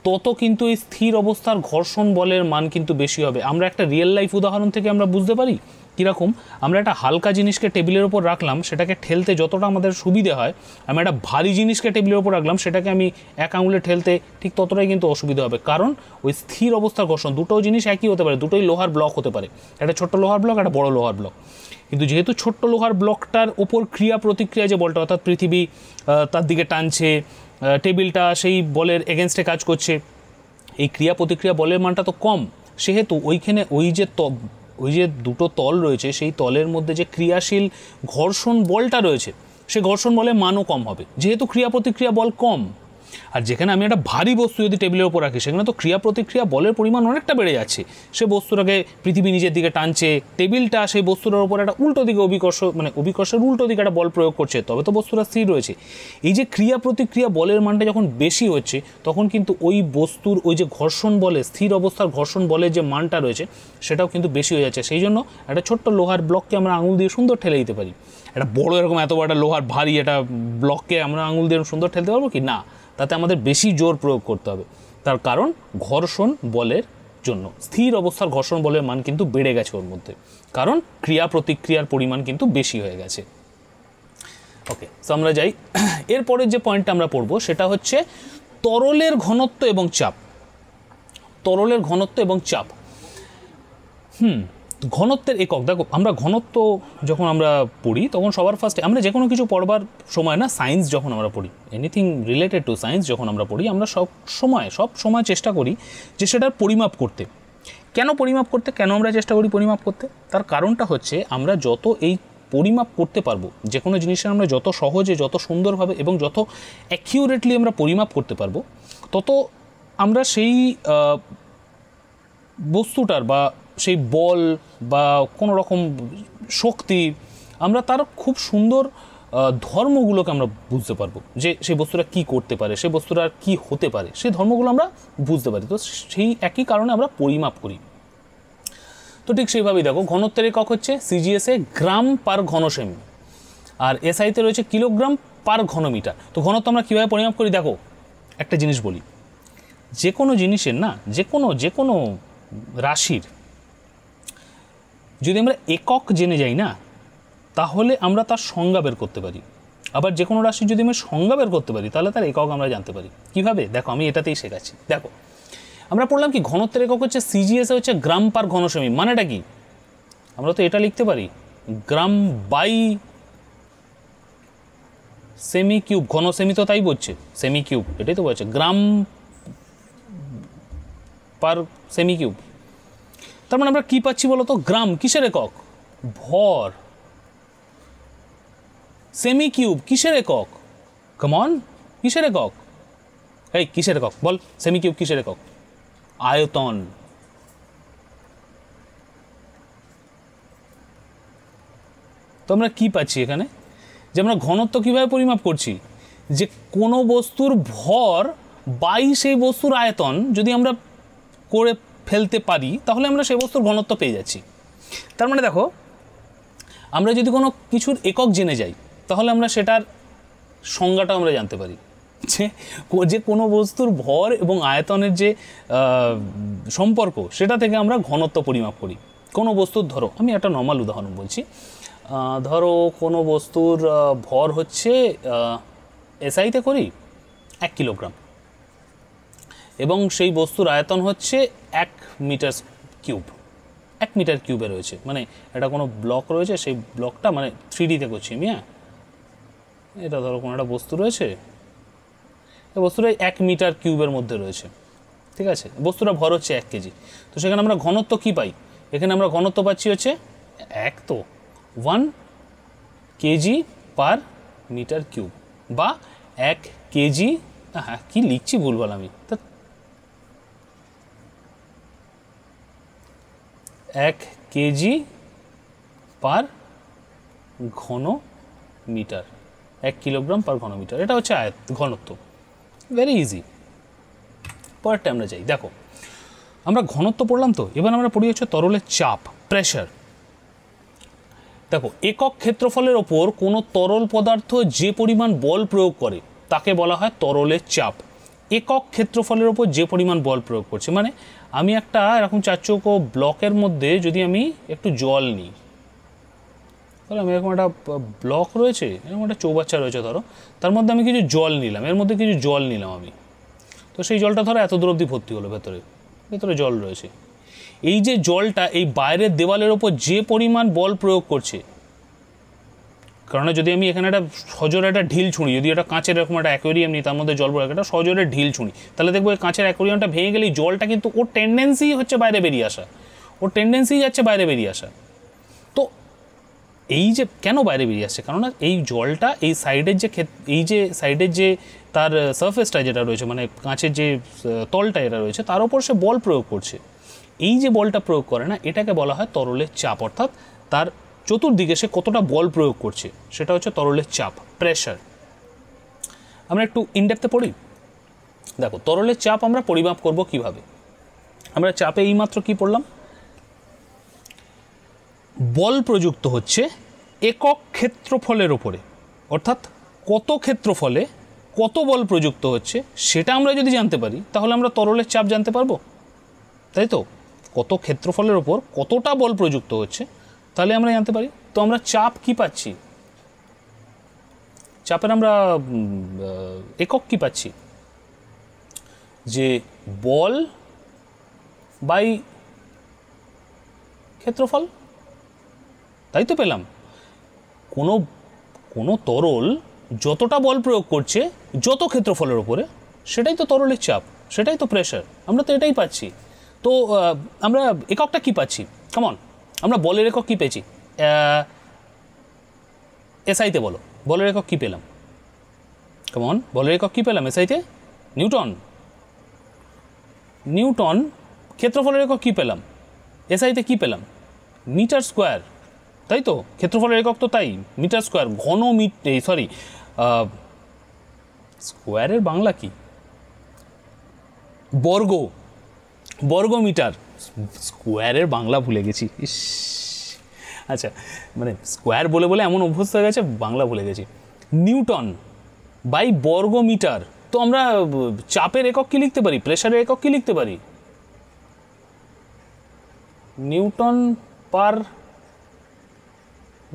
তত কিন্তু এই স্থির অবস্থার ঘর্ষণ বলের মান কিন্তু বেশি হবে। আমরা একটা রিয়েল লাইফ উদাহরণ থেকে আমরা বুঝতে পারি কীরকম। আমরা একটা হালকা জিনিসকে টেবিলের ওপর রাখলাম, সেটাকে ঠেলতে যতটা আমাদের সুবিধে হয়, আমি একটা ভারী জিনিসকে টেবিলের ওপর রাখলাম, সেটাকে আমি এক আঙুলে ঠেলতে ঠিক ততটাই কিন্তু অসুবিধা হবে, কারণ ওই স্থির অবস্থার ঘর্ষণ, দুটো জিনিস একই হতে পারে, দুটোই লোহার ব্লক হতে পারে, একটা ছোট্ট লোহার ব্লক, একটা বড় লোহার ব্লক, কিন্তু যেহেতু ছোট্ট লোহার ব্লকটার ওপর ক্রিয়া প্রতিক্রিয়া যে বলটা, অর্থাৎ পৃথিবী তার দিকে টানছে, টেবিলটা সেই বলের এগেনস্টে কাজ করছে, এই ক্রিয়া প্রতিক্রিয়া বলের মানটা তো কম, সেহেতু ওইখানে ওই যে দুটো তল রয়েছে, সেই তলের মধ্যে যে ক্রিয়াশীল ঘর্ষণ বলটা রয়েছে, সেই ঘর্ষণ বলের মানও কম হবে, যেহেতু ক্রিয়া প্রতিক্রিয়া বল কম। আর যেখানে আমি একটা ভারী বস্তু যদি টেবিলের ওপর রাখি, সেখানে তো ক্রিয়া প্রতিক্রিয়া বলের পরিমাণ অনেকটা বেড়ে যাচ্ছে, সে বস্তুটাকে পৃথিবী নিজের দিকে টানছে, টেবিলটা সেই বস্তুটার উপর একটা উল্টো দিকে অভিকর্ষের উল্টো দিকে একটা বল প্রয়োগ করছে, তবে তো বস্তুটা স্থির রয়েছে। এই যে ক্রিয়া প্রতিক্রিয়া বলের মানটা যখন বেশি হচ্ছে, তখন কিন্তু ওই বস্তুর ওই যে ঘর্ষণ বলে, স্থির অবস্থার ঘর্ষণ বলের যে মানটা রয়েছে, সেটাও কিন্তু বেশি হয়ে যাচ্ছে। সেই জন্য একটা ছোট্ট লোহার ব্লককে আমরা আঙুল দিয়ে সুন্দর ঠেলে দিতে পারি, একটা বড় এরকম এত বড় একটা লোহার ভারী একটা ব্লককে আমরা আঙুল দিয়ে সুন্দর ঠেলতে পারবো কি না? তাতে আমাদের বেশি জোর প্রয়োগ করতে হবে, তার কারণ ঘর্ষণ বলের জন্য স্থির অবস্থার ঘর্ষণ বলের মান কিন্তু বেড়ে গেছে ওর মধ্যে, কারণ ক্রিয়া প্রতিক্রিয়ার পরিমাণ কিন্তু বেশি হয়ে গেছে। ওকে, তো আমরা যাই এরপরে যে পয়েন্টটা আমরা পড়বো, সেটা হচ্ছে তরলের ঘনত্ব এবং চাপ। তরলের ঘনত্ব এবং চাপ, ঘনত্বের একক। দেখো আমরা ঘনত্ব যখন আমরা পড়ি, তখন সবার ফার্স্টে আমরা যে কোনো কিছু পড়বার সময় না, সায়েন্স যখন আমরা পড়ি, এনিথিং রিলেটেড টু সায়েন্স যখন আমরা পড়ি, আমরা সব সময় চেষ্টা করি যে সেটার পরিমাপ করতে। কেন পরিমাপ করতে, কেন আমরা চেষ্টা করি পরিমাপ করতে? তার কারণটা হচ্ছে আমরা যত এই পরিমাপ করতে পারবো, যে কোনো জিনিসের আমরা যত সহজে, যত সুন্দরভাবে এবং যত অ্যাকিউরেটলি আমরা পরিমাপ করতে পারবো, তত আমরা সেই বস্তুটার বা সেই বল বা কোনো রকম শক্তি, আমরা তার খুব সুন্দর ধর্মগুলোকে আমরা বুঝতে পারবো, যে সেই বস্তুটা কি করতে পারে, সেই বস্তুটা কি হতে পারে, সেই ধর্মগুলো আমরা বুঝতে পারি। তো সেই একই কারণে আমরা পরিমাপ করি। তো ঠিক সেইভাবেই দেখো, ঘনত্বের একক হচ্ছে সিজিএসে গ্রাম পার ঘনসেমি, আর এসআইতে রয়েছে কিলোগ্রাম পার ঘনমিটার। তো ঘনত্ব আমরা কীভাবে পরিমাপ করি? দেখো একটা জিনিস বলি, যে কোনো জিনিসের না, যে কোনো রাশির যদি আমরা একক জেনে যাই না, তাহলে আমরা তার সংজ্ঞা বের করতে পারি। আবার যে কোনো রাশির যদি আমরা সংজ্ঞা বের করতে পারি, তাহলে তার একক আমরা জানতে পারি। কিভাবে? দেখো আমি এটাতেই শেখাচ্ছি। দেখো আমরা পড়লাম কি, ঘনত্বের একক হচ্ছে সিজিএস, হচ্ছে গ্রাম পার ঘনসেমি। মানেটা কি? আমরা তো এটা লিখতে পারি গ্রাম বাই সেমি কিউব। ঘনসেমি তো তাই বলছে, সেমি কিউব এটাই তো বলছে, গ্রাম পার সেমি কিউব। তার মানে আমরা কি পাচ্ছি বলো তো? গ্রাম কিসের একক? ভর। সেমি কিউব কিসের একক? কমন কিসের একক? এই কিসের একক বল? সেমি কিউব কিসের একক? আয়তন। তো আমরা কি পাচ্ছি এখানে, যে আমরা ঘনত্ব কিভাবে পরিমাপ করছি, যে কোনো বস্তুর ভর বাই সেই বস্তুর আয়তন যদি আমরা করে ফেলতে পারি, তাহলে আমরা সেই বস্তুর ঘনত্ব পেয়ে যাচ্ছি। তার মানে দেখো, আমরা যদি কোনো কিছুর একক জেনে যাই, তাহলে আমরা সেটার সংজ্ঞাটা আমরা জানতে পারি। যে কোনো বস্তুর ভর এবং আয়তনের যে সম্পর্ক সেটা থেকে আমরা ঘনত্ব পরিমাপ করি। কোনো বস্তুর, ধরো আমি একটা নর্মাল উদাহরণ বলছি, ধরো কোনো বস্তুর ভর হচ্ছে এসআইতে করি 1 কিলোগ্রাম, এবং সেই বস্তুর আয়তন হচ্ছে 1 মিটার কিউব, 1 মিটার কিউবে রয়েছে, মানে এটা কোনো ব্লক রয়েছে, সেই ব্লকটা মানে 3Dতে করছি আমি, হ্যাঁ, এটা ধরো কোনো একটা বস্তু রয়েছে, এই বস্তুটা 1 মিটার কিউবের মধ্যে রয়েছে, ঠিক আছে, বস্তুটা ভর হচ্ছে 1 কেজি। তো সেখানে আমরা ঘনত্ব কী পাই? এখানে আমরা ঘনত্ব পাচ্ছি হচ্ছে 1 কেজি পার মিটার কিউব, বা 1 কেজি, হ্যাঁ কী লিখছি ভুলভাল আমি, তা 1 কেজি পার ঘন মিটার, 1 কিলোগ্রাম পার ঘন মিটার, এটা হচ্ছে ঘনত্ব। Very easy. পরেরটা আমরা যাই, দেখো আমরা ঘনত্ব পড়লাম, তো এবার আমরা পড়ি হচ্ছে তরলের চাপ, প্রেশার। দেখো, একক ক্ষেত্রফলের ওপর কোনো তরল পদার্থ যে পরিমাণ বল প্রয়োগ করে তাকে বলা হয় তরলের চাপ। একক ক্ষেত্রফলের ওপর যে পরিমাণ বল প্রয়োগ করছে, মানে আমি একটা এরকম 4 চৌকো ব্লকের মধ্যে যদি আমি একটু জল নিই, তাহলে আমি এরকম একটা ব্লক রয়েছে, এরকম একটা চৌবাচ্চা রয়েছে ধরো, তার মধ্যে আমি কিছু জল নিলাম, এর মধ্যে কিছু জল নিলাম আমি, তো সেই জলটা ধরো এত দূর অবধি ভর্তি হলো, ভেতরে জল রয়েছে। এই যে জলটা এই বাইরের দেওয়ালের ওপর যে পরিমাণ বল প্রয়োগ করছে, কারণ যদি আমি এখানে একটা সজোরে একটা ঢিল ছুঁড়ি, যদি একটা কাঁচের এরকম একটা অ্যাকোয়ারিয়াম নিই, তার মধ্যে জল প্রয়োগ, একটা সজোরে ঢিল ছুঁড়ি, তাহলে দেখবো এই কাঁচের অ্যাকোয়ারিয়ামটা ভেঙে গেলেই জলটা কিন্তু ওর টেন্ডেন্সি হচ্ছে বাইরে বেরিয়ে আসা, ওর টেন্ডেন্সি যাচ্ছে বাইরে বেরিয়ে আসা। তো এই যে কেন বাইরে বেরিয়ে আসছে, কারণ এই জলটা এই সাইডের যে তার সারফেসটা যেটা রয়েছে, মানে কাঁচের যে তলটা এটা রয়েছে, তার উপর সে বল প্রয়োগ করছে। এই যে বলটা প্রয়োগ করে না, এটাকে বলা হয় তরলের চাপ, অর্থাৎ তার চতুর্দিকে সে কতটা বল প্রয়োগ করছে সেটা হচ্ছে তরলের চাপ, প্রেশার। আমরা একটু ইনডেপথে পড়ি। দেখো, তরলের চাপ আমরা পরিমাপ করব কিভাবে? আমরা চাপে এইমাত্র কি পড়লাম? বল প্রযুক্ত হচ্ছে একক ক্ষেত্রফলের ওপরে, অর্থাৎ কত ক্ষেত্রফলে কত বল প্রযুক্ত হচ্ছে সেটা আমরা যদি জানতে পারি, তাহলে আমরা তরলের চাপ জানতে পারবো, তাই তো? কত ক্ষেত্রফলের ওপর কতটা বল প্রযুক্ত হচ্ছে, তাহলে আমরা জানতে পারি। তো আমরা চাপ কি পাচ্ছি? চাপের আমরা একক কি পাচ্ছি? যে বল বাই ক্ষেত্রফল, তাই তো পেলাম। কোনো তরল যতটা বল প্রয়োগ করছে যত ক্ষেত্রফলের ওপরে, সেটাই তো তরলের চাপ, সেটাই তো প্রেশার, আমরা তো এটাই পাচ্ছি। তো আমরা এককটা কি পাচ্ছি? কেমন আমরা বলের একক কি পেয়েছি? এসআইতে বলো, বলের একক কি পেলাম? কেমন বলের একক কি পেলাম এসআইতে? নিউটন। ক্ষেত্রফলের একক কি পেলাম এসআইতে? কি পেলাম? মিটার স্কোয়ার, তাই তো? ক্ষেত্রফলের একক তো তাই, মিটার স্কোয়ার। স্কোয়ারের বাংলা কি? বর্গ মিটার। স্কোয়ারের বাংলা ভুলে গেছি, ইস। আচ্ছা, মানে স্কোয়ার বলে বলে এমন অভ্যস্ত হয়ে গেছে, বাংলা ভুলে গেছি। নিউটন বাই বর্গ মিটার। তো আমরা চাপের একক কি লিখতে পারি? প্রেশারের একক কি লিখতে পারি? নিউটন পার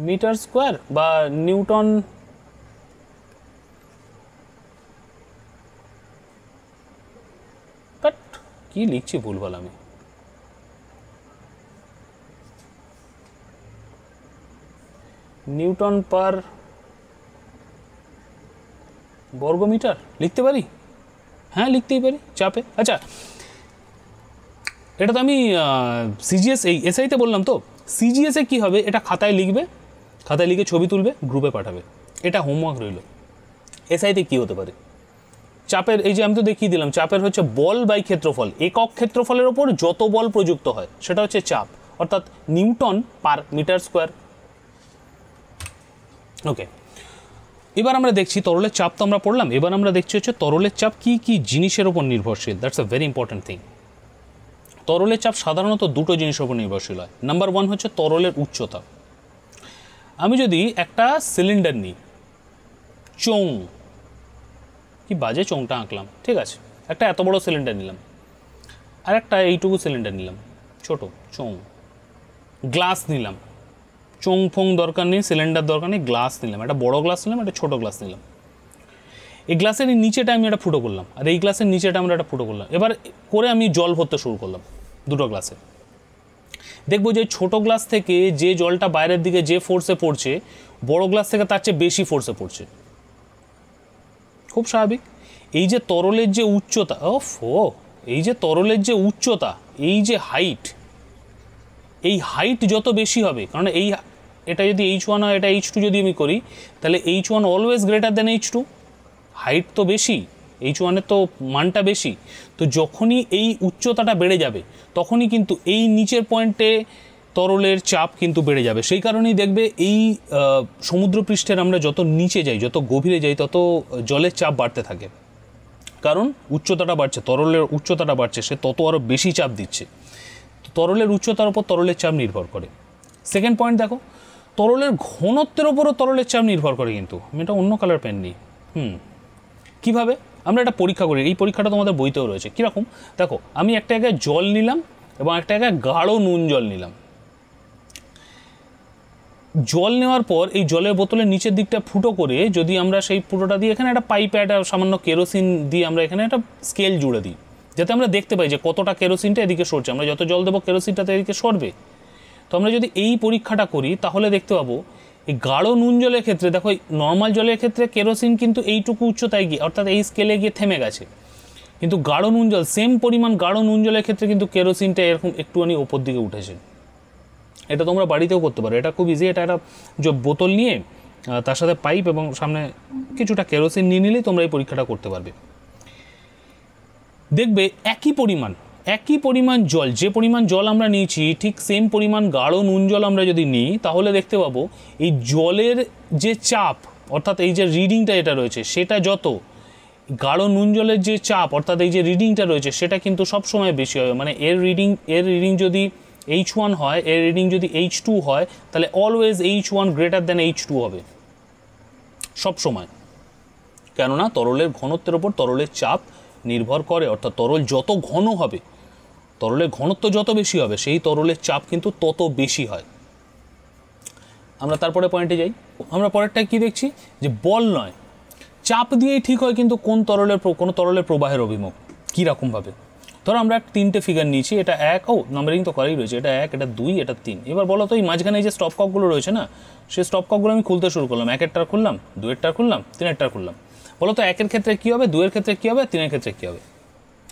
মিটার স্কোয়ার, বা নিউটন কি লিখছি ভুলভাল আমি। নিউটন পার বর্গমিটার লিখতে পারি? হ্যাঁ, লিখতেই পারি চাপে। আচ্ছা, এটা তো আমি সিজিএস এই এসআইতে বললাম। তো সিজিএসে কি হবে? এটা খাতায় লিখবে, খাতায় লিখে ছবি তুলবে, গ্রুপে পাঠাবে, এটা হোমওয়ার্ক রইল। এসআইতে কি হতে পারে? চাপের, এই যে আমি তো দেখিয়ে দিলাম, চাপের হচ্ছে বল বাই ক্ষেত্রফল। একক ক্ষেত্রফলের ওপর যত বল প্রযুক্ত হয় সেটা হচ্ছে চাপ, অর্থাৎ নিউটন পার মিটার স্কোয়ার। ওকে, এবার আমরা দেখছি তরলের চাপ তো আমরা পড়লাম, এবার আমরা দেখছি হচ্ছে তরলের চাপ কি কি জিনিসের ওপর নির্ভরশীল। That's a very important thing. তরলের চাপ সাধারণত দুটো জিনিসের উপর নির্ভরশীল হয়। নাম্বার 1 হচ্ছে তরলের উচ্চতা। আমি যদি একটা সিলিন্ডার নিই, চোং, কি বাজে চোঙটা আঁকলাম, ঠিক আছে। একটা এত বড় সিলিন্ডার নিলাম, আর একটা এইটুকু সিলিন্ডার নিলাম, ছোট চোঙ। গ্লাস নিলাম, চোঙ ফোং দরকার নেই, সিলিন্ডার দরকার নেই, গ্লাস নিলাম, একটা বড় গ্লাস নিলাম, একটা ছোটো গ্লাস নিলাম। এই গ্লাসের নিচেটা আমি একটা ফুটো করলাম, আর এই গ্লাসের নিচেটা আমরা একটা ফুটো করলাম। এবার করে আমি জল ভরতে শুরু করলাম দুটো গ্লাসে। দেখবো যে ছোটো গ্লাস থেকে যে জলটা বাইরের দিকে যে ফোর্সে পড়ছে, বড় গ্লাস থেকে তার চেয়ে বেশি ফোর্সে পড়ছে। খুব স্বাভাবিক। এই যে তরলের যে উচ্চতা, এই যে তরলের যে উচ্চতা, এই যে হাইট, এই হাইট যত বেশি হবে, কারণ এটা যদি H1 হয়, এটা H2 যদি আমি করি, তাহলে H1 always greater than H2। Height তো বেশি, H1-এর তো মানটা বেশি। তো যখনই এই উচ্চতাটা বেড়ে যাবে, তখনই কিন্তু এই নিচের পয়েন্টে তরলের চাপ কিন্তু বেড়ে যাবে। সেই কারণেই দেখবে এই সমুদ্রপৃষ্ঠের আমরা যত নিচে যাই, যত গভীরে যাই, তত জলের চাপ বাড়তে থাকে। কারণ উচ্চতাটা বাড়ছে, তরলের উচ্চতাটা বাড়ছে, সে তত আরও বেশি চাপ দিচ্ছে। তরলের উচ্চতার উপর তরলের চাপ নির্ভর করে। সেকেন্ড পয়েন্ট দেখো, তরলের ঘনত্বের ওপরও তরলের চাপ নির্ভর করে। কিন্তু আমি এটা অন্য কালার পেন নিই। কীভাবে? আমরা একটা পরীক্ষা করি, এই পরীক্ষাটা তোমাদের বইতেও রয়েছে। কীরকম দেখো, আমি একটা জায়গায় জল নিলাম এবং একটা জায়গায় গাঢ় নুন জল নিলাম। জল নেওয়ার পর এই জলের বোতলের নিচের দিকটা ফুটো করে যদি আমরা সেই ফুটোটা দিয়ে এখানে একটা পাইপে একটা সামান্য কেরোসিন দিয়ে আমরা এখানে একটা স্কেল জুড়ে দিই, যাতে আমরা দেখতে পাই যে কতটা কেরোসিনটা এদিকে সরছে। আমরা যত জল দেবো কেরোসিনটা তো এদিকে সরবে। তো আমরা যদি এই পরীক্ষাটা করি, তাহলে দেখতে পাবো এই গাঢ় নুন জলের ক্ষেত্রে, দেখো নর্মাল জলের ক্ষেত্রে কেরোসিন কিন্তু এইটুকু উচ্চতায় গিয়ে, অর্থাৎ এই স্কেলে গিয়ে থেমে গেছে। কিন্তু গাঢ় নুন জল, সেম পরিমাণ গাঢ় নুন জলের ক্ষেত্রে কিন্তু কেরোসিনটা এরকম একটুখানি ওপর দিকে উঠেছে। এটা তোমরা বাড়িতেও করতে পারো, এটা খুব ইজি। এটা একটা যে বোতল নিয়ে তার সাথে পাইপ এবং সামনে কিছুটা কেরোসিন নিয়ে নিলেই তোমরা এই পরীক্ষাটা করতে পারবে। দেখবে একই পরিমাণ জল, যে পরিমাণ জল আমরা নিয়েছি, ঠিক সেম পরিমাণ গাঢ় নুন জল আমরা যদি নিই, তাহলে দেখতে পাবো এই জলের যে চাপ, অর্থাৎ এই যে রিডিংটা এটা রয়েছে, সেটা যত গাঢ় নুন জলের যে চাপ, অর্থাৎ এই যে রিডিংটা রয়েছে, সেটা কিন্তু সবসময় বেশি হবে। মানে এর রিডিং যদি H1 হয়, এর রিডিং যদি H2 হয়, তাহলে always H1 greater than H2 হবে সব সময়। কেননা তরলের ঘনত্বের ওপর তরলের চাপ নির্ভর করে। অর্থাৎ তরল যত ঘন হবে, তরলের ঘনত্ব যত বেশি হবে, সেই তরলের চাপ কিন্তু তত বেশি হয়। আমরা তারপরে পয়েন্টে যাই। আমরা পরেরটা কি দেখছি, যে বল নয়, চাপ দিয়েই ঠিক হয় কিন্তু কোনো তরলের প্রবাহের অভিমুখ কীরকমভাবে। ধরো আমরা তিনটে ফিগার নিয়েছি, এটা 1, নাম্বারিং তো করাই রয়েছে, এটা 1, এটা 2, এটা 3। এবার বলো তো এই মাঝখানে যে স্টপ ককগুলো রয়েছে না, সেই স্টপ ককগুলো আমি খুলতে শুরু করলাম। 1-এরটা খুললাম, 2-এরটা খুললাম, 3-এরটা খুললাম। বলো তো 1-এর ক্ষেত্রে কী হবে, 2-এর ক্ষেত্রে কী হবে, 3-এর ক্ষেত্রে কী হবে?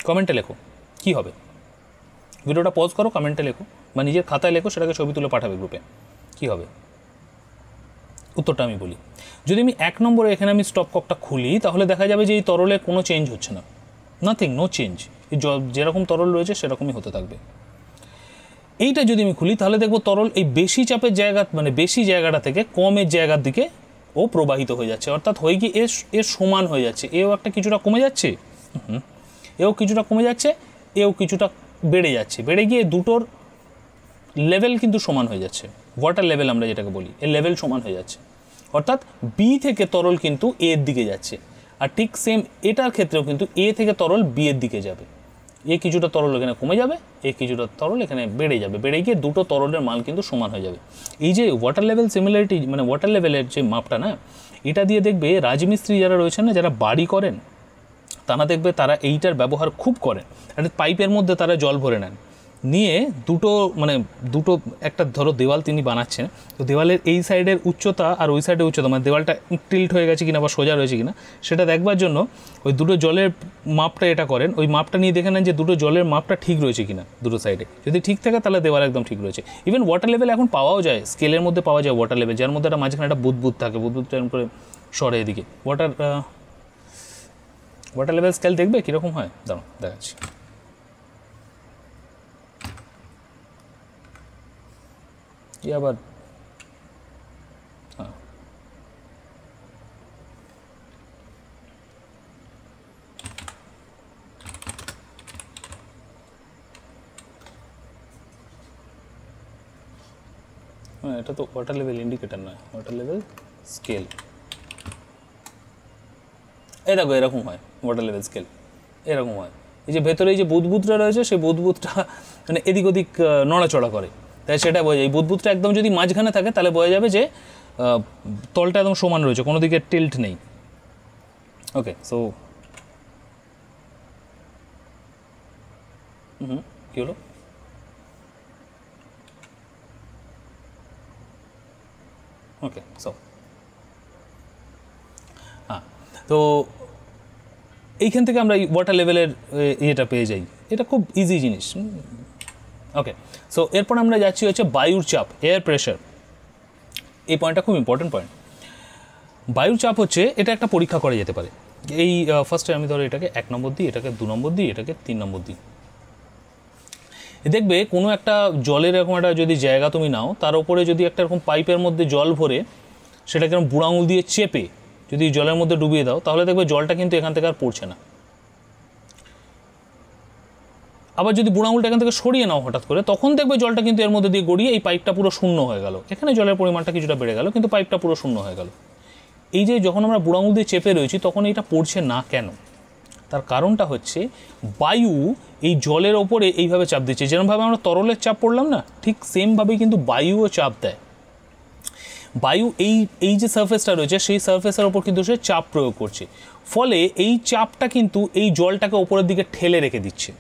কমেন্টে লেখো কী হবে। ভিডিওটা পজ করো, কমেন্টে লেখো, বা নিজের খাতায় লেখো, সেটাকে ছবি তুলে পাঠাবে গ্রুপে। কী হবে উত্তরটা আমি বলি। যদি আমি 1 নম্বরে এখানে আমি স্টপ ককটা খুলি, তাহলে দেখা যাবে যে এই তরলে কোনো চেঞ্জ হচ্ছে না, নাথিং, নো চেঞ্জ। এই যেরকম তরল রয়েছে সেরকমই হতে থাকবে। এইটা যদি আমি খুলি, তাহলে দেখবো তরল এই বেশি চাপের জায়গা, মানে বেশি জায়গাটা থেকে কমের জায়গার দিকে ও প্রবাহিত হয়ে যাচ্ছে। অর্থাৎ হয়ে গিয়ে এর সমান হয়ে যাচ্ছে। এও একটা কিছুটা কমে যাচ্ছে, এও কিছুটা কমে যাচ্ছে, এও কিছুটা বেড়ে যাচ্ছে। বেড়ে গিয়ে দুটোর লেভেল কিন্তু সমান হয়ে যাচ্ছে। ওয়াটার লেভেল আমরা যেটাকে বলি, এর লেভেল সমান হয়ে যাচ্ছে। অর্থাৎ বি থেকে তরল কিন্তু এর দিকে যাচ্ছে। আর ঠিক সেম এটার ক্ষেত্রেও কিন্তু এ থেকে তরল বি এর দিকে যাবে। এ কিছুটা তরল এখানে কমে যাবে, এ কিছুটা তরল এখানে বেড়ে যাবে। বেড়ে গিয়ে দুটো তরলের মান কিন্তু সমান হয়ে যাবে। এই যে ওয়াটার লেভেল সিমিলারিটি, মানে ওয়াটার লেভেলের যে মাপটা না, এটা দিয়ে দেখবে রাজমিস্ত্রি যারা রয়েছেন না, যারা বাড়ি করেন, তারা দেখবে তারা এইটার ব্যবহার খুব করেন। একটা পাইপের মধ্যে তারা জল ভরে নেন, নিয়ে দুটো একটা ধরো দেওয়াল তিনি বানাচ্ছেন, তো দেওয়ালের এই সাইডের উচ্চতা আর ওই সাইডের উচ্চতা, মানে দেওয়ালটা টিল্ট হয়ে গেছে কিনা বা সোজা রয়েছে কিনা, সেটা দেখবার জন্য ওই দুটো জলের মাপটা এটা করেন। ওই মাপটা নিয়ে দেখে নেন যে দুটো জলের মাপটা ঠিক রয়েছে কিনা দুটো সাইডে। যদি ঠিক থাকে তাহলে দেওয়াল একদম ঠিক রয়েছে। ইভেন ওয়াটার লেভেল এখন পাওয়াও যায়, স্কেলের মধ্যে পাওয়া যায় ওয়াটার লেভেল, যার মধ্যে একটা মাঝখানে একটা বুদবুদ থাকে, বুদবুদটা এরকম করে সরে এদিকে। ওয়াটার লেভেল স্কেল দেখবে কীরকম হয়, দাঁড়াও দেখাচ্ছি। আবার হ্যাঁ, এটা তো ওয়াটার লেভেল ইন্ডিকেটর নয়, ওয়াটার লেভেল স্কেল। এই দেখো এরকম হয় ওয়াটার লেভেল স্কেল, এরকম হয়। এই যে ভেতরে এই যে বুদবুদটা রয়েছে সেই বুদবুদটা মানে এদিক ওদিক নড়াচড়া করে, তাই সেটা বোঝা যায়। এই বুদবুদটা একদম যদি মাঝখানে থাকে তাহলে বোঝা যাবে যে তলটা একদম সমান রয়েছে, কোনো দিকে টিল্ট নেই। ওকে, সো কী হলো? ওকে, সো হ্যাঁ, তো এইখান থেকে আমরা ওয়াটার লেভেলের ইয়েটা পেয়ে যাই, এটা খুব ইজি জিনিস। ওকে, সো এরপর আমরা যাচ্ছি হচ্ছে বায়ুর চাপ, এয়ার প্রেশার। এই পয়েন্টটা খুব ইম্পর্টেন্ট পয়েন্ট। বায়ুর চাপ হচ্ছে, এটা একটা পরীক্ষা করা যেতে পারে। এই ফার্স্টে আমি ধরো এটাকে 1 নম্বর দিই, এটাকে 2 নম্বর দিই, এটাকে 3 নম্বর দিই। দেখবে কোনো একটা জলের এরকম একটা যদি জায়গা তুমি নাও, তার উপরে যদি একটা এরকম পাইপের মধ্যে জল ভরে সেটাকে এরকম বুড়ো আঙুল দিয়ে চেপে যদি জলের মধ্যে ডুবিয়ে দাও, তাহলে দেখবে জলটা কিন্তু এখান থেকে আর পড়ছে না। আবার যদি বুড়ো আঙুলটা এখান থেকে সরিয়ে নাও হঠাৎ করে, তখন দেখবে জলটা কিন্তু এর মধ্যে দিয়ে গড়িয়ে এই পাইপটা পুরো শূন্য হয়ে গেল। এখানে জলের পরিমাণটা কিছুটা বেড়ে গেল, কিন্তু পাইপটা পুরো শূন্য হয়ে গেল। এই যে যখন আমরা বুড়ো আঙুল দিয়ে চেপে রয়েছি তখন এটা পড়ছে না কেন? তার কারণটা হচ্ছে বায়ু এই জলের ওপরে এইভাবে চাপ দিচ্ছে। যেরকমভাবে আমরা তরলের চাপ পড়লাম না, ঠিক সেমভাবেই কিন্তু বায়ুও চাপ দেয়। বায়ু এই যে সারফেসটা রয়েছে সেই সারফেসের ওপর কিন্তু সে চাপ প্রয়োগ করছে, ফলে এই চাপটা কিন্তু এই জলটাকে ওপরের দিকে ঠেলে রেখে দিচ্ছে।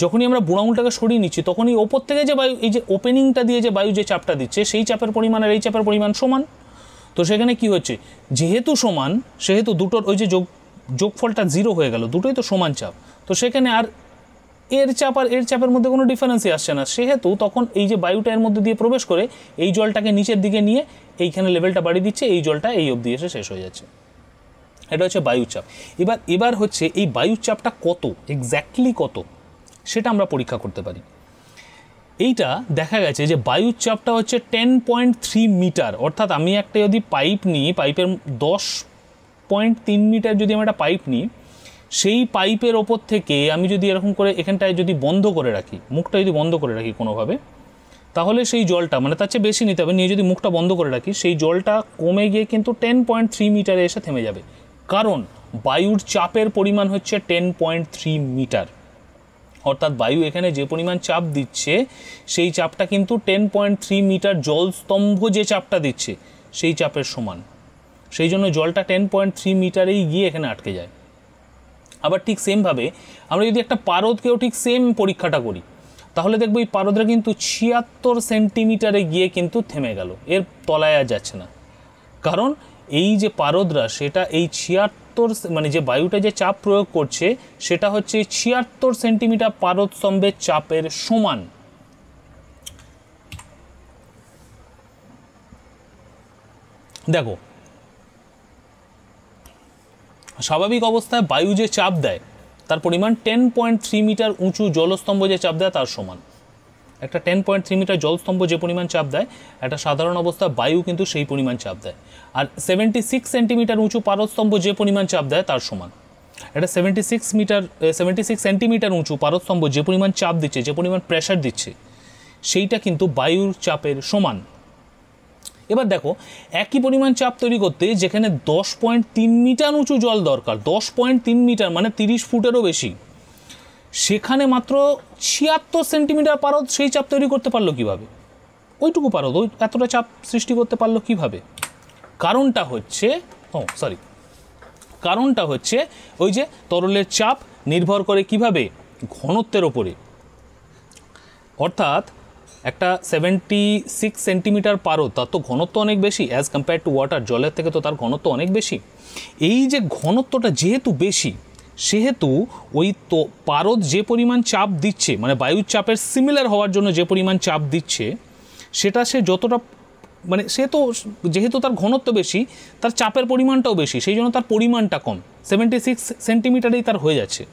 যখনই আমরা বুড়ো আঙুলটাকে সরিয়ে নিচ্ছি তখনই ওপর থেকে যে বায়ু, এই যে ওপেনিংটা দিয়ে যে বায়ু যে চাপটা দিচ্ছে, সেই চাপের পরিমাণ আর এই চাপের পরিমাণ সমান। তো সেখানে কি হচ্ছে, যেহেতু সমান সেহেতু দুটোর ওই যে যোগফলটা 0 হয়ে গেল, দুটোই তো সমান চাপ। তো সেখানে আর এর চাপ আর এর চাপের মধ্যে কোনো ডিফারেন্সই আসছে না। সেহেতু তখন এই যে বায়ুটা এর মধ্যে দিয়ে প্রবেশ করে এই জলটাকে নিচের দিকে নিয়ে এইখানে লেভেলটা বাড়িয়ে দিচ্ছে, এই জলটা এই অবধি এসে শেষ হয়ে যাচ্ছে। এটা হচ্ছে বায়ুর চাপ। এবার হচ্ছে এই বায়ুর চাপটা কত, এক্স্যাক্টলি কত, সেটা আমরা পরীক্ষা করতে পারি। এইটা দেখা গেছে যে বায়ুর চাপটা হচ্ছে 10.3 মিটার। অর্থাৎ আমি একটা যদি পাইপ নিই, পাইপের 10.3 মিটার যদি আমি একটা পাইপ নিই, সেই পাইপের ওপর থেকে আমি যদি এরকম করে এখানটায় যদি বন্ধ করে রাখি, মুখটা যদি বন্ধ করে রাখি কোনোভাবে, তাহলে সেই জলটা, মানে তার চেয়ে বেশি নিতে হবে, নিয়ে যদি মুখটা বন্ধ করে রাখি, সেই জলটা কমে গিয়ে কিন্তু 10.3 মিটারে এসে থেমে যাবে। কারণ বায়ুর চাপের পরিমাণ হচ্ছে 10.3 মিটার। অর্থাৎ বায়ু এখানে যে পরিমাণ চাপ দিচ্ছে সেই চাপটা কিন্তু 10.3 মিটার জলস্তম্ভ যে চাপটা দিচ্ছে সেই চাপের সমান। সেই জন্য জলটা 10.3 মিটারেই গিয়ে এখানে আটকে যায়। আবার ঠিক সেমভাবে আমরা যদি একটা পারদকেও ঠিক সেম পরীক্ষাটা করি, তাহলে দেখবো এই পারদটা কিন্তু 76 সেন্টিমিটারে গিয়ে কিন্তু থেমে গেল, এর তলায় আর যাচ্ছে না। কারণ এই যে পারদরা সেটা এই 76, মানে যে বায়ুটা যে চাপ প্রয়োগ করছে সেটা হচ্ছে 76 সেন্টিমিটার পারদ স্তম্ভের চাপের সমান। দেখো, স্বাভাবিক অবস্থায় বায়ু যে চাপ দেয় তার পরিমাণ 10.3 মিটার উঁচু জলস্তম্ভ যে চাপ দেয় তার সমান। একটা 10.3 মিটার জলস্তম্ভ যে পরিমাণ চাপ দেয়, একটা সাধারণ অবস্থা বায়ু কিন্তু সেই পরিমাণ চাপ দেয়। আর 76 সেন্টিমিটার উঁচু পারদস্তম্ভ যে পরিমাণ চাপ দেয় তার সমান। এটা 76 সেন্টিমিটার উঁচু পারদস্তম্ভ যে পরিমাণ চাপ দিচ্ছে, যে পরিমাণ প্রেশার দিচ্ছে, সেইটা কিন্তু বায়ুর চাপের সমান। এবার দেখো, একই পরিমাণ চাপ তৈরি করতে যেখানে 10.3 মিটার উঁচু জল দরকার, 10.3 মিটার মানে 30 ফুটেরও বেশি, সেখানে মাত্র 76 সেন্টিমিটার পারদ সেই চাপ তৈরি করতে পারলো কিভাবে? ওইটুকু পারদ এতটা চাপ সৃষ্টি করতে পারলো কিভাবে? কারণটা হচ্ছে ওই যে তরলের চাপ নির্ভর করে কিভাবে, ঘনত্বের ওপরে। অর্থাৎ একটা 76 সেন্টিমিটার পারদ, তার তো ঘনত্ব অনেক বেশি অ্যাজ কম্পেয়ার টু ওয়াটার, জলের থেকে তো তার ঘনত্ব অনেক বেশি। এই যে ঘনত্বটা যেহেতু বেশি, সেহেতু ওই তো পারদ যে পরিমাণ চাপ দিচ্ছে, মানে বায়ুর চাপের সিমিলার হওয়ার জন্য যে পরিমাণ চাপ দিচ্ছে, সেটা সে যতটা, মানে সে তো যেহেতু তার ঘনত্ব বেশি তার চাপের পরিমাণটাও বেশি, সেই জন্য তার পরিমাণটা কম, 76 সেন্টিমিটারেই তার হয়ে যাচ্ছে।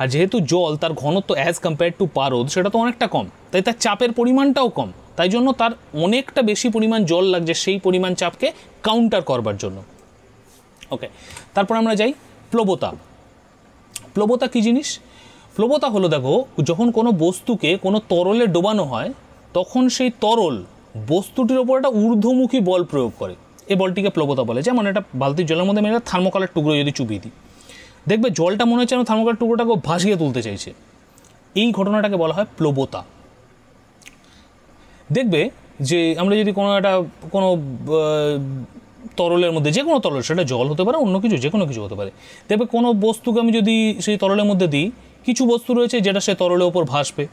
আর যেহেতু জল তার ঘনত্ব অ্যাজ কম্পেয়ার টু পারদ সেটা তো অনেকটা কম, তাই তার চাপের পরিমাণটাও কম, তাই জন্য তার অনেকটা বেশি পরিমাণ জল লাগছে সেই পরিমাণ চাপকে কাউন্টার করবার জন্য। ওকে, তারপর আমরা যাই প্লবতা। প্লবতা কী জিনিস? প্লবতা হলো, দেখো, যখন কোনো বস্তুকে কোনো তরলে ডোবানো হয় তখন সেই তরল বস্তুটির ওপর একটা ঊর্ধ্বমুখী বল প্রয়োগ করে, এই বলটিকে প্লবতা বলে। যেমন একটা বালতির জলের মধ্যে আমি একটা থার্মোকলের টুকরো যদি চুপিয়ে দিই, দেখবে জলটা মনে হচ্ছে থার্মোকলের টুকরোটাকে ভাসিয়ে তুলতে চাইছে, এই ঘটনাটাকে বলা হয় প্লবতা। দেখবে যে আমরা যদি কোনো তরলের মধ্যে, যে কোনো তরল, সেটা জল হতে পারে, অন্য কিছু, যে কোনো কিছু হতে পারে, দেখবে কোনো বস্তুকে আমি যদি সেই তরলের মধ্যে দিই, কিছু বস্তু রয়েছে যেটা সে তরলের ওপর ভাসবে,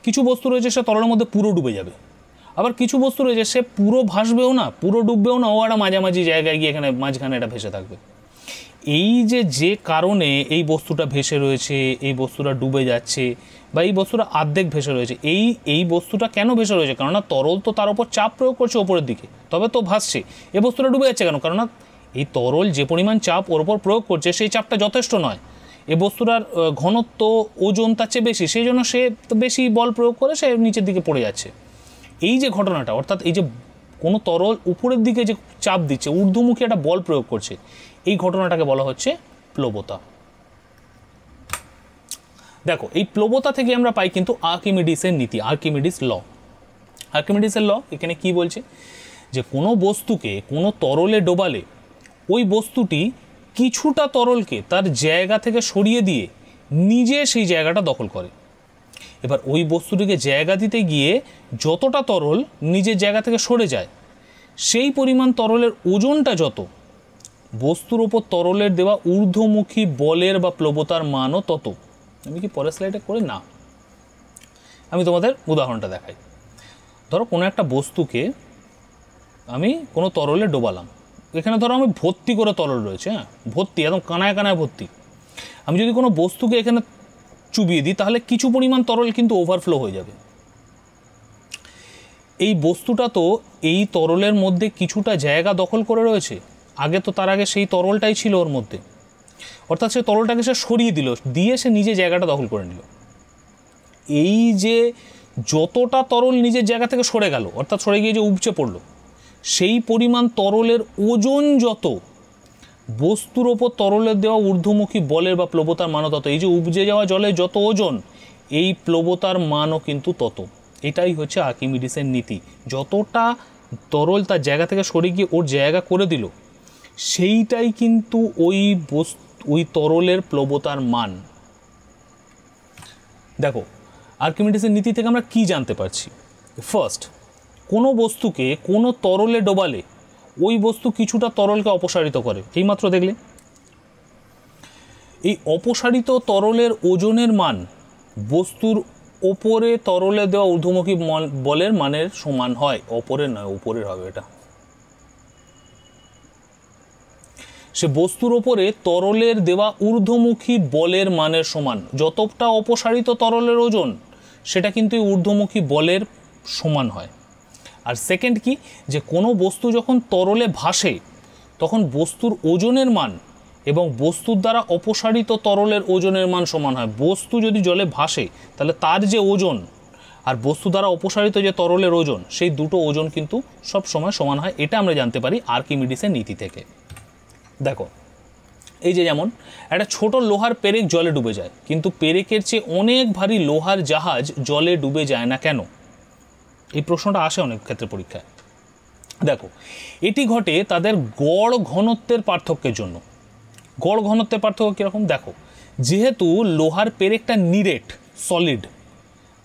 কিছু বস্তু রয়েছে সে তরলের মধ্যে পুরো ডুবে যাবে, আবার কিছু বস্তু রয়েছে সে পুরো ভাসবেও না, পুরো ডুববেও না, ও একটা মাঝামাঝি জায়গায় গিয়ে এখানে মাঝখানে এটা ভেসে থাকবে। এই যে কারণে এই বস্তুটা ভেসে রয়েছে, এই বস্তুটা ডুবে যাচ্ছে, বা এই বস্তুটা অর্ধেক ভেসে রয়েছে, এই বস্তুটা কেন ভেসে রয়েছে? কেননা তরল তো তার উপর চাপ প্রয়োগ করছে ওপরের দিকে, তবে তো ভাসছে। এই বস্তুটা ডুবে যাচ্ছে কেন? কেননা এই তরল যে পরিমাণ চাপ ওর উপর প্রয়োগ করছে সেই চাপটা যথেষ্ট নয়, এই বস্তুটার ঘনত্ব, ওজন তার চেয়ে বেশি, সেই জন্য সে বেশি বল প্রয়োগ করে সে নিচের দিকে পড়ে যাচ্ছে। এই যে ঘটনাটা, অর্থাৎ এই যে কোনো তরল উপরের দিকে যে চাপ দিচ্ছে, ঊর্ধ্বমুখী একটা বল প্রয়োগ করছে, এই ঘটনাটাকে বলা হচ্ছে প্লবতা। দেখো এই প্লবতা থেকে আমরা পাই কিন্তু আর্কিমিডিসের নীতি, আর্কিমিডিস ল। আর্কিমিডিসের ল এখানে কি বলছে? যে কোনো বস্তুকে কোনো তরলে ডোবালে ওই বস্তুটি কিছুটা তরলকে তার জায়গা থেকে সরিয়ে দিয়ে নিজে সেই জায়গাটা দখল করে। এবার ওই বস্তুটিকে জায়গা দিতে গিয়ে যতটা তরল নিজের জায়গা থেকে সরে যায়, সেই পরিমাণ তরলের ওজনটা যত, বস্তুর ওপর তরলের দেওয়া ঊর্ধ্বমুখী বলের বা প্লবতার মানও তত। আমি কি পরের স্লাইডে করে না, আমি তোমাদের উদাহরণটা দেখাই। ধরো কোনো একটা বস্তুকে আমি কোনো তরলে ডোবালাম, এখানে ধরো আমি ভর্তি করে তরল রয়েছে, হ্যাঁ ভর্তি, একদম কানায় কানায় ভর্তি। আমি যদি কোনো বস্তুকে এখানে চুবিয়ে দিই তাহলে কিছু পরিমাণ তরল কিন্তু ওভারফ্লো হয়ে যাবে। এই বস্তুটা তো এই তরলের মধ্যে কিছুটা জায়গা দখল করে রয়েছে, আগে তো তার আগে সেই তরলটাই ছিল ওর মধ্যে, অর্থাৎ সেই তরলটাকে সে সরিয়ে দিল, দিয়ে সে নিজে জায়গাটা দখল করে নিল। এই যে যতটা তরল নিজের জায়গা থেকে সরে গেল, অর্থাৎ সরে গিয়ে যে উপচে পড়লো, সেই পরিমাণ তরলের ওজন যত, বস্তুর ওপর তরলের দেওয়া ঊর্ধ্বমুখী বলের বা প্লবতার মানও তত। এই যে উপজে যাওয়া জলের যত ওজন, এই প্লবতার মানও কিন্তু তত। এটাই হচ্ছে আর্কিমিডিসের নীতি। যতটা তরল তার জায়গা থেকে সরে গিয়ে ওর জায়গা করে দিল, সেইটাই কিন্তু ওই তরলের প্লবতার মান। দেখো আর্কিমিডিসের নীতি থেকে আমরা কি জানতে পারছি? ফার্স্ট, কোনো বস্তুকে কোনো তরলে ডোবালে ওই বস্তু কিছুটা তরলকে অপসারিত করে, এইমাত্র দেখলে। এই অপসারিত তরলের ওজনের মান বস্তুর ওপরে তরলে দেওয়া ঊর্ধ্বমুখী বলের মানের সমান হয়। ওপরের নয়, উপরের হবে এটা। সে বস্তুর ওপরে তরলের দেওয়া ঊর্ধ্বমুখী বলের মানের সমান। যতটা অপসারিত তরলের ওজন, সেটা কিন্তু ঊর্ধ্বমুখী বলের সমান হয়। আর সেকেন্ড কি, যে কোনো বস্তু যখন তরলে ভাসে তখন বস্তুর ওজনের মান এবং বস্তুর দ্বারা অপসারিত তরলের ওজনের মান সমান হয়। বস্তু যদি জলে ভাসে তাহলে তার যে ওজন আর বস্তু দ্বারা অপসারিত যে তরলের ওজন, সেই দুটো ওজন কিন্তু সব সময় সমান হয়। এটা আমরা জানতে পারি আর্কিমিডিসের নীতি থেকে। দেখো এই যে যেমন একটা ছোট লোহার পেরেক জলে ডুবে যায়, কিন্তু পেরেকের চেয়ে অনেক ভারী লোহার জাহাজ জলে ডুবে যায় না কেন? এই প্রশ্নটা আসে অনেক ক্ষেত্রে পরীক্ষায়। দেখো এটি ঘটে তাদের গড় ঘনত্বের পার্থক্যের জন্য। গড় ঘনত্বের পার্থক্য কীরকম? দেখো, যেহেতু লোহার পেরেকটা নিরেট, সলিড,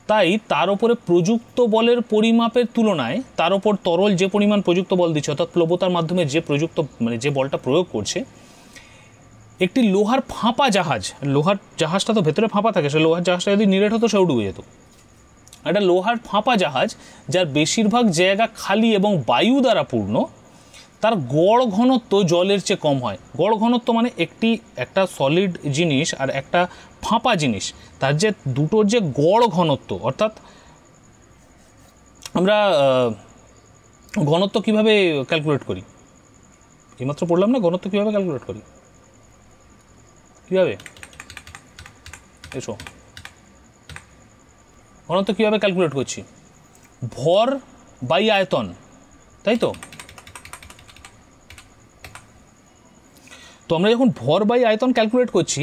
তাই তার উপরে প্রযুক্ত বলের পরিমাপের তুলনায় তার উপর তরল যে পরিমাণ প্রযুক্ত বল দিচ্ছে, অর্থাৎ প্লবতার মাধ্যমে যে যে বলটা প্রয়োগ করছে, একটি লোহার ফাঁপা জাহাজ, লোহার জাহাজটা তো ভেতরে ফাঁপা থাকে, সে লোহার জাহাজটা যদি নিরেট হতো সেও ডুবে যেত। একটা লোহার ফাঁপা জাহাজ যার বেশিরভাগ জায়গা খালি এবং বায়ু দ্বারা পূর্ণ, তার গড় ঘনত্ব জলের চেয়ে কম হয়। গড় ঘনত্ব মানে একটা সলিড জিনিস আর একটা ফাঁপা জিনিস, তার যে দুটোর যে গড় ঘনত্ব, অর্থাৎ আমরা ঘনত্ব কিভাবে ক্যালকুলেট করি? এইমাত্র পড়লাম না, ঘনত্ব কিভাবে ক্যালকুলেট করি, কিভাবে? এসো, ঘনত্ব কীভাবে ক্যালকুলেট করছি? ভর বাই আয়তন, তাই তো? তো আমরা যখন ভর বাই আয়তন ক্যালকুলেট করছি,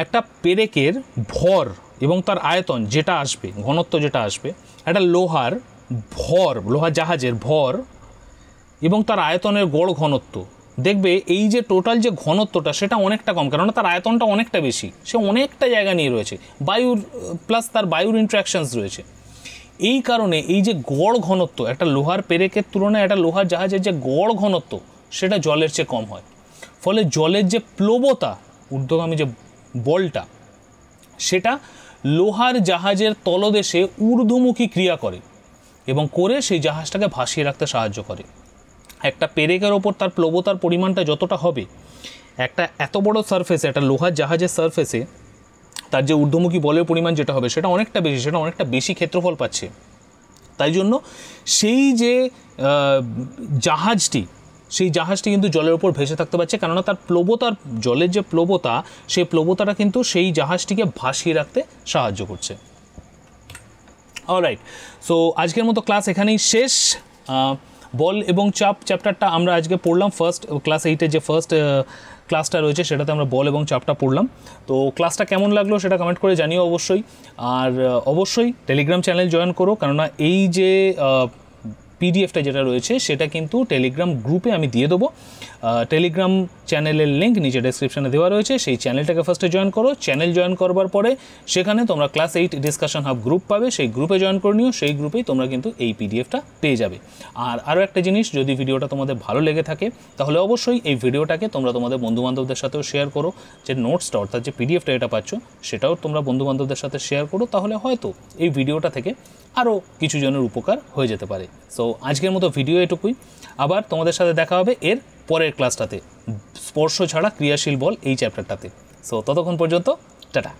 একটা পেরেকের ভর এবং তার আয়তন যেটা আসবে, ঘনত্ব যেটা আসবে, একটা লোহার জাহাজের ভর এবং তার আয়তনের গড় ঘনত্ব, দেখবে এই যে টোটাল যে ঘনত্বটা সেটা অনেকটা কম, কেননা তার আয়তনটা অনেকটা বেশি, সে অনেকটা জায়গা নিয়ে রয়েছে, বায়ুর প্লাস তার বায়ুর ইন্ট্রাকশনস রয়েছে। এই কারণে এই যে গড় ঘনত্ব একটা লোহার পেরেকের তুলনায় একটা লোহার জাহাজের যে গড় ঘনত্ব সেটা জলের চেয়ে কম হয়। ফলে জলের যে প্লবতা, ঊর্ধ্বগামী যে বলটা, সেটা লোহার জাহাজের তলদেশে ঊর্ধ্বমুখী ক্রিয়া করে এবং করে সেই জাহাজটাকে ভাসিয়ে রাখতে সাহায্য করে। একটা পেরেকের ওপর তার প্লবতার পরিমাণটা যতটা হবে, একটা এত বড় সারফেসে, একটা লোহার জাহাজের সারফেসে তার যে ঊর্ধ্বমুখী বলের পরিমাণ যেটা হবে সেটা অনেকটা বেশি, সেটা অনেকটা বেশি ক্ষেত্রফল পাচ্ছে। তাই জন্য সেই যে জাহাজটি কিন্তু জলের উপর ভেসে থাকতে পারছে, কেননা তার প্লবতার, জলের যে প্লবতা, সেই প্লবতাটা কিন্তু সেই জাহাজটিকে ভাসিয়ে রাখতে সাহায্য করছে। অলরাইট, সো আজকের মতো ক্লাস এখানেই শেষ। বল এবং চাপ চ্যাপ্টারটা আমরা আজকে পড়লাম, ফার্স্ট ক্লাস 8-এর যে ফার্স্ট ক্লাসটা রয়েছে সেটাতে আমরা বল এবং চাপটা পড়লাম। তো ক্লাসটা কেমন লাগলো সেটা কমেন্ট করে জানিও অবশ্যই। আর অবশ্যই টেলিগ্রাম চ্যানেল জয়েন করো, কেননা এই যে পিডিএফটা যেটা রয়েছে সেটা কিন্তু টেলিগ্রাম গ্রুপে আমি দিয়ে দেবো। টেলিগ্রাম চ্যানেলের লিঙ্ক নিচে ডেসক্রিপশানে দেওয়া রয়েছে, সেই চ্যানেলটাকে ফার্স্টে জয়েন করো। চ্যানেল জয়েন করবার পরে সেখানে তোমরা ক্লাস 8 ডিসকাশন হাব গ্রুপ পাবে, সেই গ্রুপে জয়েন করে নিও, সেই গ্রুপেই তোমরা কিন্তু এই পিডিএফটা পেয়ে যাবে। আর আরও একটা জিনিস, যদি ভিডিওটা তোমাদের ভালো লেগে থাকে তাহলে অবশ্যই এই ভিডিওটাকে তোমরা তোমাদের বন্ধুবান্ধবদের সাথেও শেয়ার করো। যে নোটসটা অর্থাৎ যে পিডিএফটা এটা পাচ্ছ সেটাও তোমরা বন্ধুবান্ধবদের সাথে শেয়ার করো, তাহলে হয়তো এই ভিডিওটা থেকে আরও কিছু জনের উপকার হয়ে যেতে পারে। সো আজকের মতো ভিডিও এটুকুই, আবার তোমাদের সাথে দেখা হবে এর পরের ক্লাসটাতে, স্পর্শ ছাড়া ক্রিয়াশীল বল এই চ্যাপ্টারটাতে। সো ততক্ষণ পর্যন্ত টাটা।